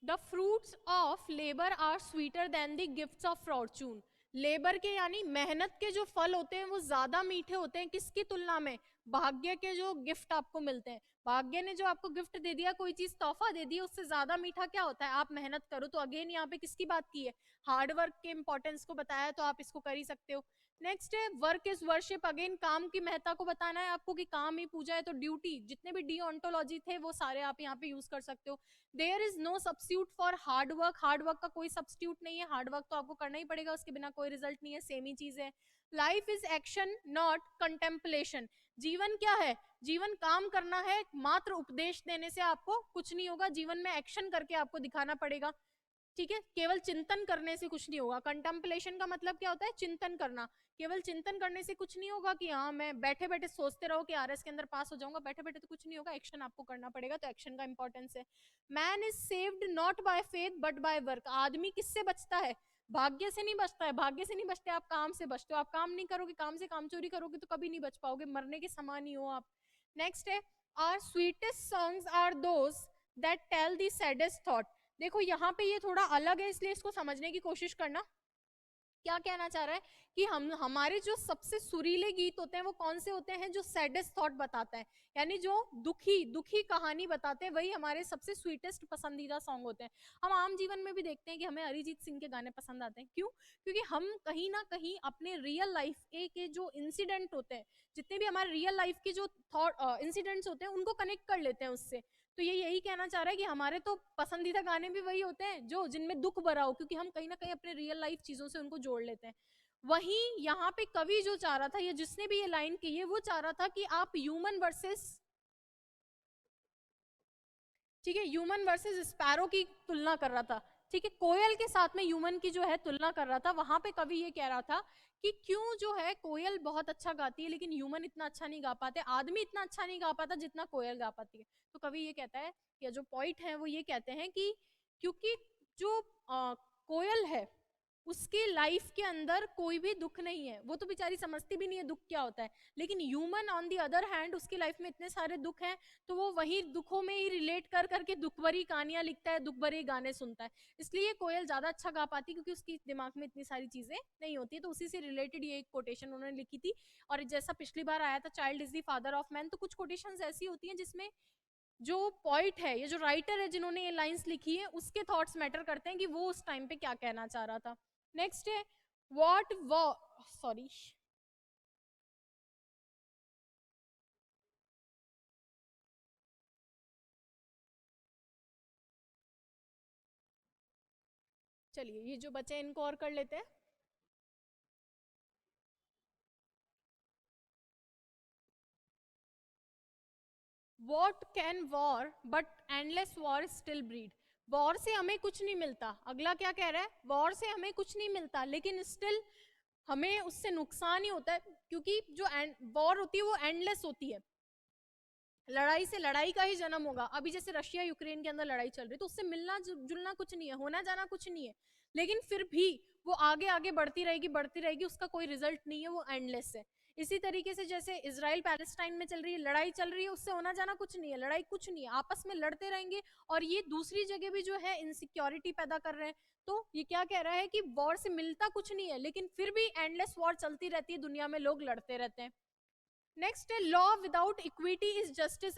[SPEAKER 1] The fruits of labour are sweeter than the gifts of fortune. Labour के यानी मेहनत के जो फल होते हैं वो ज्यादा मीठे होते हैं, किसकी तुलना में, भाग्य के जो गिफ्ट आपको मिलते हैं। भाग्य ने जो आपको गिफ्ट दे दिया, कोई चीज तोहफा दे दी, उससे ज्यादा मीठा क्या होता है, आप मेहनत करो। तो अगेन यहाँ पे किसकी बात की है, हार्ड वर्क के इंपॉर्टेंस को बताया, तो आप इसको कर ही सकते हो। नेक्स्ट है वर्क इज वर्शिप। अगेन काम की महत्ता को बताना है आपको कि काम ही पूजा है, तो ड्यूटी, जितने भी डिओन्टोलॉजी थे वो सारे आप यहाँ पे यूज कर सकते हो। There is no substitute for hard work. Hard work का कोई सब्स्टिट्यूट नहीं है, हार्ड वर्क तो आपको करना ही पड़ेगा, उसके बिना कोई रिजल्ट नहीं है, सेम ही चीज है। Life is action not contemplation. जीवन क्या है, जीवन काम करना है, मात्र उपदेश देने से आपको कुछ नहीं होगा, जीवन में एक्शन करके आपको दिखाना पड़ेगा। ठीक है, केवल चिंतन करने से कुछ नहीं होगा। कंटेम्पलेशन का मतलब क्या होता है, चिंतन करना। केवल चिंतन करने से कुछ नहीं होगा कि हाँ मैं बैठे बैठे सोचते रहो कि आरएस के अंदर पास हो जाऊंगा, बैठे बैठे तो कुछ नहीं होगा, एक्शन आपको करना पड़ेगा, तो एक्शन का इंपॉर्टेंस है। Man is saved not by faith but by work. आदमी किससे बचता है, भाग्य से नहीं बचता है, भाग्य से नहीं बचते आप, काम से बचते हो। आप काम नहीं करोगे, काम से काम चोरी करोगे तो कभी नहीं बच पाओगे, मरने के समान ही हो आप। नेक्स्ट है are sweetest songs are those that tell the saddest thought. देखो यहाँ पे ये थोड़ा अलग है, इसलिए इसको समझने की कोशिश करना। क्या कहना चाह रहा है कि हम हमारे जो सबसे सुरीले गीत होते हैं वो कौन से होते हैं, जो सैडेस्ट थॉट बताते हैं, यानी जो दुखी दुखी कहानी बताते हैं, वही हमारे सबसे स्वीटेस्ट पसंदीदा सॉन्ग होते हैं। हम आम जीवन में भी देखते हैं कि हमें अरिजीत सिंह के गाने पसंद आते हैं, क्यों, क्योंकि हम कहीं ना कहीं अपने रियल लाइफ के जो इंसिडेंट होते हैं, जितने भी हमारे रियल लाइफ के जो थॉट इंसिडेंट्स होते हैं, उनको कनेक्ट कर लेते हैं उससे। तो ये यही कहना चाह रहा है कि हमारे तो पसंदीदा गाने भी वही होते हैं जो जिनमें दुख भरा हो, क्योंकि हम कहीं ना कहीं अपने रियल लाइफ चीजों से उनको जोड़ लेते हैं। वहीं यहाँ पे कवि जो चाह रहा था, या जिसने भी ये लाइन की है, वो चाह रहा था कि आप ह्यूमन वर्सेस, ठीक है, ह्यूमन वर्सेस स्पैरो की तुलना कर रहा था। ठीक है, कोयल के साथ में ह्यूमन की जो है तुलना कर रहा था। वहां पे कवि ये कह रहा था कि क्यों जो है कोयल बहुत अच्छा गाती है लेकिन ह्यूमन इतना अच्छा नहीं गा पाते, आदमी इतना अच्छा नहीं गा पाता जितना कोयल गा पाती है। तो कवि ये कहता है, या जो पॉइंट है वो ये कहते हैं कि क्योंकि जो कोयल है उसकी लाइफ के अंदर कोई भी दुख नहीं है, वो तो बेचारी समझती भी नहीं है दुख क्या होता है, लेकिन human on the other hand उसकी लाइफ में इतने सारे दुख हैं, तो वो वही दुखों में ही रिलेट कर करके दुख भरी कहानियां लिखता है, दुख भरे गाने सुनता है। इसलिए कोयल ज्यादा अच्छा गा पाती, क्योंकि उसकी दिमाग में इतनी सारी चीजें नहीं होती। तो उसी से रिलेटेड ये एक कोटेशन उन्होंने लिखी थी। और जैसा पिछली बार आया था child is the father of man, तो कुछ कोटेशन ऐसी होती हैं जिसमें जो पॉइंट है, ये जो राइटर है जिन्होंने ये लाइंस लिखी है, उसके थॉट्स मैटर करते हैं कि वो उस टाइम पे क्या कहना चाह रहा था। नेक्स्ट है व्हाट वो, सॉरी, चलिए ये जो बचे इनको और कर लेते हैं। What can war but endless war still breed. War से हमें कुछ नहीं मिलता, अगला क्या कह रहा है, वॉर से हमें कुछ नहीं मिलता लेकिन स्टिल हमें उससे नुकसान ही होता है, क्योंकि जो वॉर होती है वो एंडलेस होती है, लड़ाई से लड़ाई का ही जन्म होगा। अभी जैसे रशिया यूक्रेन के अंदर लड़ाई चल रही है तो उससे मिलना जुलना कुछ नहीं है, होना जाना कुछ नहीं है, लेकिन फिर भी वो आगे आगे बढ़ती रहेगी, उसका कोई रिजल्ट नहीं है, वो एंडलेस है। इसी तरीके से जैसे इजराइल पैलेस्टाइन में चल रही है, लड़ाई चल रही है, उससे होना जाना कुछ नहीं है, लड़ाई कुछ नहीं है, आपस में लड़ते रहेंगे और ये दूसरी जगह भी जो है इनसिक्योरिटी पैदा कर रहे हैं। तो ये क्या कह रहा है कि वॉर से मिलता कुछ नहीं है लेकिन फिर भी एंडलेस वॉर चलती रहती है, दुनिया में लोग लड़ते रहते हैं। नेक्स्ट है law without equity is justice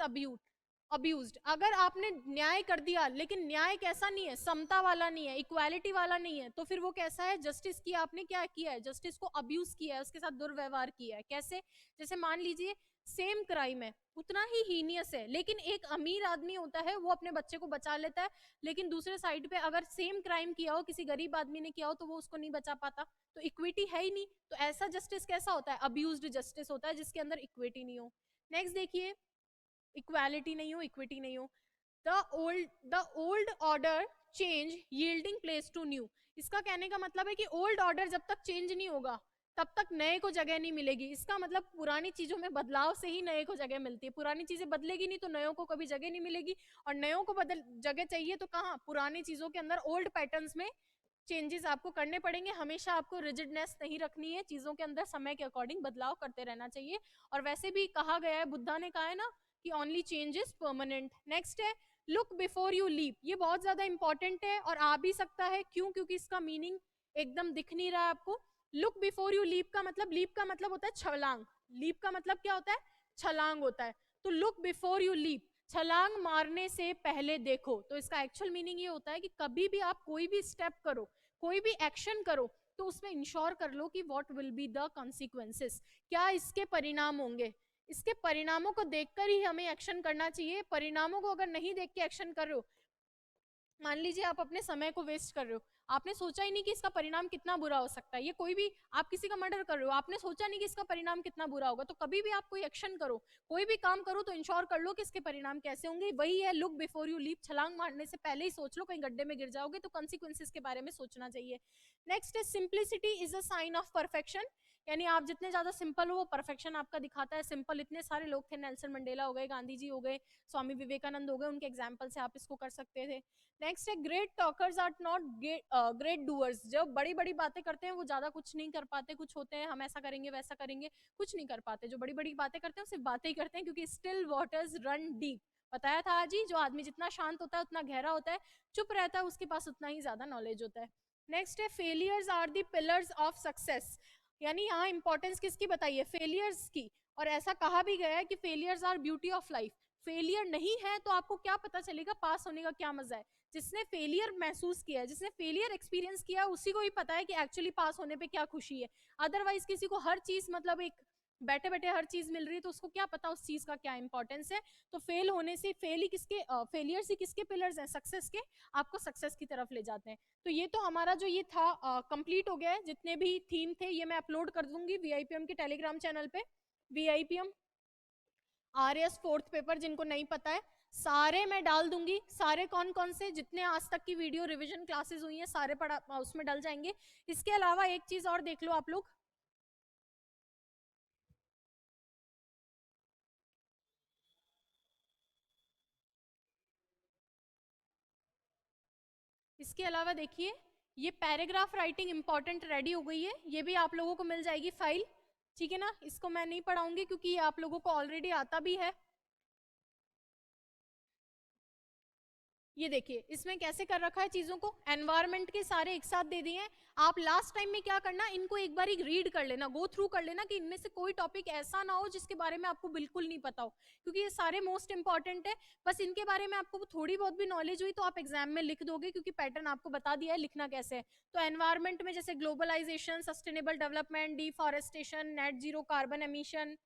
[SPEAKER 1] abused. अगर आपने न्याय कर दिया लेकिन न्याय कैसा नहीं है, समता वाला नहीं है, इक्वालिटी वाला नहीं है, तो फिर वो कैसा है, जस्टिस की आपने क्या किया है, जस्टिस को अब्यूज किया है, उसके साथ दुर्व्यवहार किया है। कैसे, जैसे मान लीजिए सेम क्राइम है, उतना ही हीनियस है, लेकिन एक अमीर आदमी होता है वो अपने बच्चे को बचा लेता है, लेकिन दूसरे साइड पे अगर सेम क्राइम किया हो किसी गरीब आदमी ने किया हो तो वो उसको नहीं बचा पाता, तो इक्विटी है ही नहीं। तो ऐसा जस्टिस कैसा होता है, अब्यूज्ड जस्टिस होता है जिसके अंदर इक्विटी नहीं हो। नेक्स्ट देखिए, इक्वालिटी नहीं हो, इक्विटी नहीं हो। The old order change yielding place to new. इसका कहने का मतलब है कि ओल्ड ऑर्डर जब तक चेंज नहीं होगा तब तक नए को जगह नहीं मिलेगी। इसका मतलब पुरानी चीजों में बदलाव से ही नए को जगह मिलती है, पुरानी चीजें बदलेगी नहीं तो नयों को कभी जगह नहीं मिलेगी, और नयों को बदल जगह चाहिए तो कहाँ, पुरानी चीजों के अंदर ओल्ड पैटर्न्स में चेंजेस आपको करने पड़ेंगे। हमेशा आपको रिजिडनेस नहीं रखनी है, चीजों के अंदर समय के अकॉर्डिंग बदलाव करते रहना चाहिए। और वैसे भी कहा गया है, बुद्धा ने कहा है ना कि only change is permanent. Next है लुक बिफोर यू लीप। ये बहुत ज्यादा इंपॉर्टेंट है और आ भी सकता है, क्यों, क्योंकि इसका मीनिंग एकदम दिख नहीं रहा है आपको। लुक बिफोर यू लीप का मतलब, लीप का मतलब होता है छलांग, लीप का मतलब क्या होता है, छलांग होता है। तो लुक बिफोर यू लीप, छलांग मारने से पहले देखो। तो इसका एक्चुअल मीनिंग ये होता है कि कभी भी आप कोई भी स्टेप करो, कोई भी एक्शन करो, तो उसमें इंश्योर कर लो कि what will be the consequences, क्या इसके परिणाम होंगे। इसके परिणामों को देखकर ही हमें एक्शन करना चाहिए। परिणामों को अगर नहीं देख के एक्शन कर रहे हो, मान लीजिए आप अपने समय को वेस्ट कर रहे हो, आपने सोचा ही नहीं कि इसका परिणाम कितना बुरा हो सकता है। ये कोई भी, आप किसी का मर्डर कर रहे हो, आपने सोचा नहीं कि इसका परिणाम कितना बुरा होगा। तो कभी भी आप कोई एक्शन करो, कोई भी काम करो, तो इंश्योर कर लो कि इसके परिणाम कैसे होंगे। वही है लुक बिफोर यू लीप, छलांग मारने से पहले ही सोच लो, कहीं गड्ढे में गिर जाओगे तो कॉन्सिक्वेंसेस के बारे में सोचना चाहिए। नेक्स्ट है simplicity is a sign of perfection. यानी आप जितने ज्यादा सिंपल हो वो परफेक्शन आपका दिखाता है। सिंपल इतने सारे लोग थे, नेल्सन मंडेला हो गए, गांधी जी हो गए, स्वामी विवेकानंद हो गए, उनके एग्जाम्पल से आप इसको कर सकते थे। नेक्स्ट है great talkers are not great doers. जो बड़ी बड़ी बातें करते हैं वो ज्यादा कुछ नहीं कर पाते। कुछ होते हैं हम ऐसा करेंगे वैसा करेंगे, कुछ नहीं कर पाते। जो बड़ी बड़ी बातें करते हैं सिर्फ बातें ही करते हैं, क्योंकि स्टिल वाटर्स रन डीप। बताया था आज ही, जो आदमी जितना शांत होता है उतना गहरा होता है, चुप रहता है उसके पास उतना ही ज्यादा नॉलेज होता है। नेक्स्ट है failures are the pillars of success. यानी यहाँ इंपॉर्टेंस किसकी बताइए, फेलियर्स की। और ऐसा कहा भी गया है कि failures are beauty of life. Failure नहीं है तो आपको क्या पता चलेगा पास होने का क्या मजा है। जिसने फेलियर महसूस किया है, जिसने फेलियर एक्सपीरियंस किया है, उसी को ही पता है कि एक्चुअली पास होने पे क्या खुशी है। अदरवाइज किसी को हर चीज, मतलब एक बैठे बैठे हर चीज मिल रही है तो उसको क्या पता उस चीज का क्या इंपॉर्टेंस है। तो फेल होने से, फेलियर्स ही किसके पिलर्स हैं, सक्सेस के, आपको सक्सेस की तरफ ले जाते हैं। तो ये तो हमारा जो ये था कंप्लीट हो गया है। जितने भी थीम थे ये मैं अपलोड कर दूंगी वीआईपीएम के टेलीग्राम चैनल पे। वीआईपीएम आरएस फोर्थ पेपर, जिनको नहीं पता है सारे मैं डाल दूंगी, सारे कौन कौन से जितने आज तक की वीडियो रिवीजन क्लासेस हुई हैं सारे पढ़ा उसमें डल जाएंगे। इसके अलावा एक चीज और देख लो आप लोग, इसके अलावा देखिए ये पैराग्राफ राइटिंग इंपॉर्टेंट रेडी हो गई है, ये भी आप लोगों को मिल जाएगी फाइल, ठीक है ना। इसको मैं नहीं पढ़ाऊंगी क्योंकि ये आप लोगों को ऑलरेडी आता भी है। ये देखिए इसमें कैसे कर रखा है चीजों को, एनवायरमेंट के सारे एक साथ दे दिए हैं। आप लास्ट टाइम में क्या करना, इनको एक बार रीड कर लेना, गो थ्रू कर लेना, कि इनमें से कोई टॉपिक ऐसा ना हो जिसके बारे में आपको बिल्कुल नहीं पता हो, क्योंकि ये सारे मोस्ट इंपॉर्टेंट है। बस इनके बारे में आपको थोड़ी बहुत भी नॉलेज हुई तो आप एग्जाम में लिख दोगे, क्योंकि पैटर्न आपको बता दिया है लिखना कैसे है। तो एनवायरमेंट में जैसे globalisation, sustainable development, deforestation, net zero carbon emission,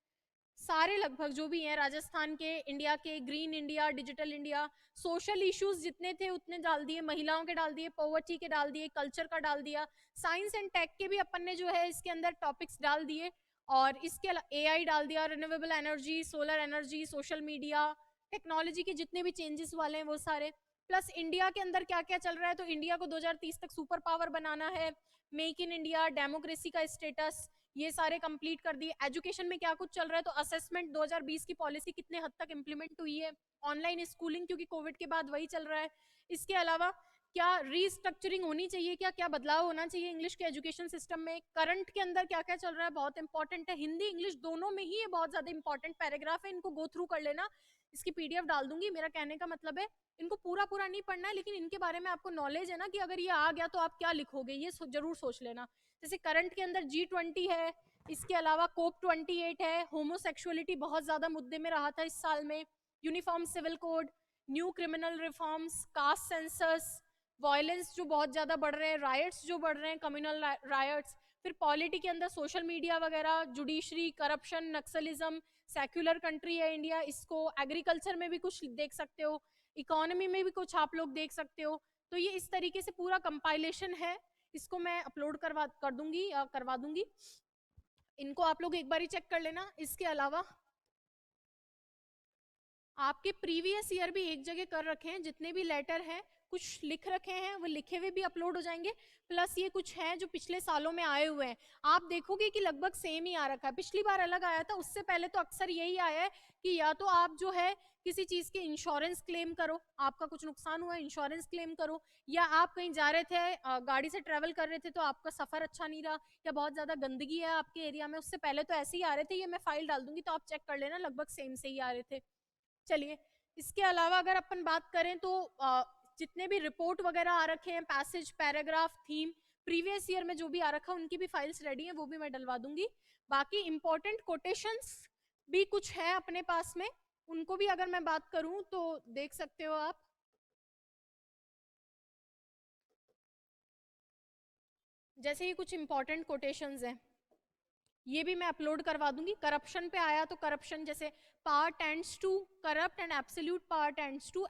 [SPEAKER 1] सारे लगभग जो भी हैं, राजस्थान के, इंडिया के, green India, digital India, social issues जितने थे उतने डाल दिए, महिलाओं के डाल दिए, पॉवर्टी के डाल दिए, कल्चर का डाल दिया, साइंस एंड टेक के भी अपन ने जो है इसके अंदर टॉपिक्स डाल दिए, और इसके एआई डाल दिया, renewable energy, solar energy, social media, technology के जितने भी चेंजेस वाले हैं वो सारे, प्लस इंडिया के अंदर क्या क्या चल रहा है, तो इंडिया को 2030 तक सुपर पावर बनाना है, मेक इन इंडिया, डेमोक्रेसी का स्टेटस, ये सारे कंप्लीट कर दिए। एजुकेशन में क्या कुछ चल रहा है, तो असेसमेंट 2020 की पॉलिसी कितने हद तक इंप्लीमेंट हुई है, ऑनलाइन स्कूलिंग क्योंकि कोविड के बाद वही चल रहा है। इसके अलावा क्या रीस्ट्रक्चरिंग होनी चाहिए, क्या क्या बदलाव होना चाहिए इंग्लिश के एजुकेशन सिस्टम में, करंट के अंदर क्या क्या चल रहा है, बहुत इंपॉर्टेंट है। हिंदी इंग्लिश दोनों में ही ये बहुत ज्यादा इंपॉर्टेंट पैराग्राफ है, इनको गो थ्रू कर लेना। इसकी पीडीएफ डाल दूंगी। मेरा कहने का मतलब है इनको पूरा पूरा नहीं पढ़ना है, लेकिन इनके बारे में आपको नॉलेज है ना कि अगर ये आ गया तो आप क्या लिखोगे, ये जरूर सोच लेना। जैसे करंट के अंदर G20 है, इसके अलावा COP28 है, होमोसेक्सुअलिटी बहुत ज्यादा मुद्दे में रहा था इस साल में, uniform civil code, new criminal reforms, caste census, violence जो बहुत ज्यादा बढ़ रहे हैं, रायट्स जो बढ़ रहे हैं, कम्युनल रायट्स, फिर पॉलिटी के अंदर सोशल मीडिया वगैरह, judiciary, corruption, Naxalism, secular country है इंडिया, इसको एग्रीकल्चर में भी कुछ देख सकते हो, इकोनॉमी में भी कुछ आप लोग देख सकते हो। तो ये इस तरीके से पूरा कंपाइलेशन है, इसको मैं अपलोड करवा दूंगी। इनको आप लोग एक बार ही चेक कर लेना। इसके अलावा आपके प्रीवियस ईयर भी एक जगह कर रखे हैं, जितने भी लेटर हैं कुछ लिख रखे हैं, वो लिखे हुए भी अपलोड हो जाएंगे, प्लस ये कुछ हैं जो पिछले सालों में आए हुए हैं। आप देखोगे कि लगभग सेम ही आ रखा है, पिछली बार अलग आया था, उससे पहले तो अक्सर यही आया है कि या तो आप जो है किसी चीज के इंश्योरेंस क्लेम करो, आपका कुछ नुकसान हुआ इंश्योरेंस क्लेम करो, या आप कहीं जा रहे थे गाड़ी से ट्रेवल कर रहे थे तो आपका सफर अच्छा नहीं रहा, या बहुत ज्यादा गंदगी है आपके एरिया में, उससे पहले तो ऐसे ही आ रहे थे। ये मैं फाइल डाल दूंगी तो आप चेक कर लेना, लगभग सेम से ही आ रहे थे। चलिए, इसके अलावा अगर अपन बात करें तो जितने भी रिपोर्ट वगैरह आ रखे हैं, passage, paragraph, theme, previous year में जो भी आ रखा है उनकी भी फाइल्स रेडी हैं, वो भी मैं डलवा दूंगी। बाकी इंपॉर्टेंट कोटेशंस भी कुछ है अपने पास में, उनको भी अगर मैं बात करूं तो देख सकते हो आप। जैसे ये कुछ इंपॉर्टेंट कोटेशंस हैं, ये भी मैं अपलोड करवा दूंगी। करप्शन पे आया तो करप्शन जैसे power tends to corrupt and absolute power tends to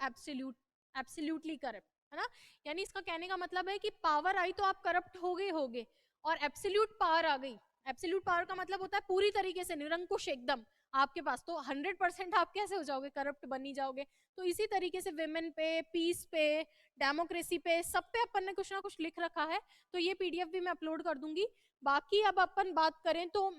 [SPEAKER 1] absolutely corrupt, है ना। यानी इसका कहने का मतलब है कि पावर आई तो आप करप्ट होगे, और एब्सोल्यूट पावर आ गई। एब्सोल्यूट पावर का मतलब होता है पूरी तरीके से निरंकुश एकदम आपके पास, तो 100% आप कैसे हो जाओगे, करप्ट बन ही जाओगे। तो इसी तरीके से विमेन पे, पीस पे, डेमोक्रेसी पे, सब पे अपन ने कुछ ना कुछ लिख रखा है, तो ये पीडीएफ भी मैं अपलोड कर दूंगी। बाकी अब अपन बात करें तो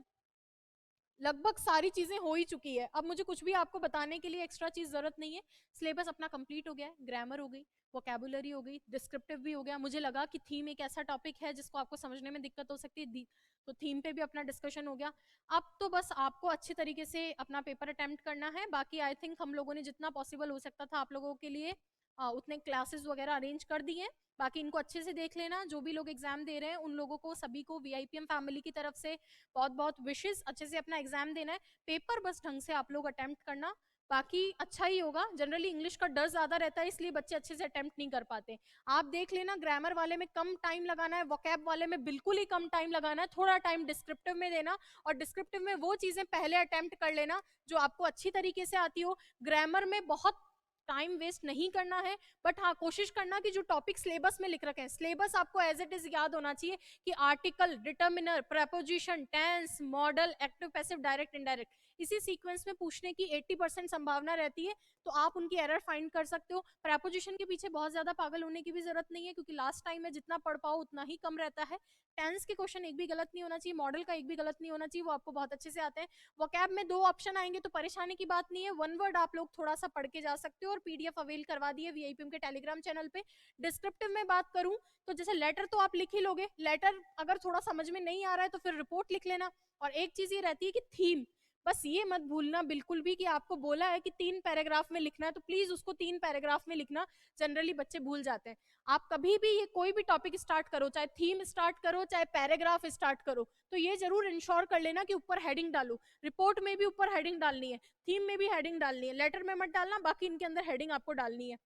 [SPEAKER 1] लगभग सारी चीजें हो ही चुकी है, अब मुझे कुछ भी आपको बताने के लिए एक्स्ट्रा चीज जरूरत नहीं है। सिलेबस अपना कंप्लीट हो गया है, ग्रामर हो गई, वोकैबुलरी हो गई, डिस्क्रिप्टिव भी हो गया। मुझे लगा कि थीम एक ऐसा टॉपिक है जिसको आपको समझने में दिक्कत हो सकती है, तो थीम पे भी अपना डिस्कशन हो गया। अब तो बस आपको अच्छी तरीके से अपना पेपर अटेम्प्ट करना है। बाकी आई थिंक हम लोगों ने जितना पॉसिबल हो सकता था आप लोगों के लिए उतने क्लासेस वगैरह अरेंज कर दिए हैं। बाकी इनको अच्छे से देख लेना, जो भी लोग एग्जाम दे रहे हैं उन लोगों को सभी को वीआईपीएम फैमिली की तरफ से बहुत बहुत विशेष, अच्छे से अपना एग्जाम देना है, पेपर बस ढंग से आप लोग अटेम्प्ट करना, बाकी अच्छा ही होगा। जनरली इंग्लिश का डर ज्यादा रहता है, इसलिए बच्चे अच्छे से अटेम्प्ट नहीं कर पाते। आप देख लेना, ग्रामर वाले में कम टाइम लगाना है, वोकैब वाले में बिल्कुल ही कम टाइम लगाना है, थोड़ा टाइम डिस्क्रिप्टिव में देना, और डिस्क्रिप्टिव में वो चीजें पहले अटेम्प्ट कर लेना जो आपको अच्छी तरीके से आती हो। ग्रामर में बहुत टाइम वेस्ट नहीं करना है, बट हाँ कोशिश करना कि जो टॉपिक सिलेबस में लिख रखे हैं, सिलेबस आपको एज इट इज याद होना चाहिए कि article, determiner, preposition, tense, modal, active, passive, direct, indirect, इसी सीक्वेंस में पूछने की 80% संभावना रहती है, तो आप उनकी एरर फाइंड कर सकते हो। प्रेपोजिशन के पीछे बहुत ज्यादा पागल होने की भी जरूरत नहीं है, क्योंकि लास्ट टाइम में जितना पढ़ पाओ उतना ही कम रहता है। टेंस के क्वेश्चन एक भी गलत नहीं होना चाहिए, मॉडल का एक भी गलत नहीं होना चाहिए, वो आपको बहुत अच्छे से आते हैं। वोकैब में 2 ऑप्शन आएंगे तो परेशानी की बात नहीं है, 1 वर्ड आप लोग थोड़ा सा पढ़ के जा सकते हो, और पीडीएफ अवेल करवा दिए वीआईपीएम के टेलीग्राम चैनल पे। डिस्क्रिप्टिव में बात करूं तो जैसे लेटर तो आप लिख ही लोगे, लेटर अगर थोड़ा समझ में नहीं आ रहा है तो फिर रिपोर्ट लिख लेना। और एक चीज ये रहती है कि थीम, बस ये मत भूलना बिल्कुल भी कि आपको बोला है कि 3 पैराग्राफ में लिखना है, तो प्लीज उसको 3 पैराग्राफ में लिखना, जनरली बच्चे भूल जाते हैं। आप कभी भी ये कोई भी टॉपिक स्टार्ट करो, चाहे थीम स्टार्ट करो चाहे पैराग्राफ स्टार्ट करो, तो ये जरूर इंश्योर कर लेना कि ऊपर हेडिंग डालो। रिपोर्ट में भी ऊपर हेडिंग डालनी है, थीम में भी हेडिंग डालनी है, लेटर में मत डालना, बाकी इनके अंदर हेडिंग आपको डालनी है।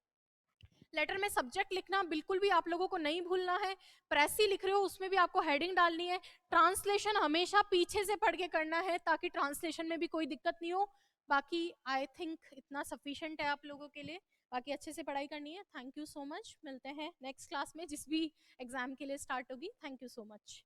[SPEAKER 1] लेटर में सब्जेक्ट लिखना बिल्कुल भी आप लोगों को नहीं भूलना है। प्रेसी लिख रहे हो उसमें भी आपको हेडिंग डालनी है। ट्रांसलेशन हमेशा पीछे से पढ़ के करना है ताकि ट्रांसलेशन में भी कोई दिक्कत नहीं हो। बाकी आई थिंक इतना सफिशिएंट है आप लोगों के लिए, बाकी अच्छे से पढ़ाई करनी है। थैंक यू सो मच, मिलते हैं नेक्स्ट क्लास में जिस भी एग्जाम के लिए स्टार्ट होगी। Thank you so much.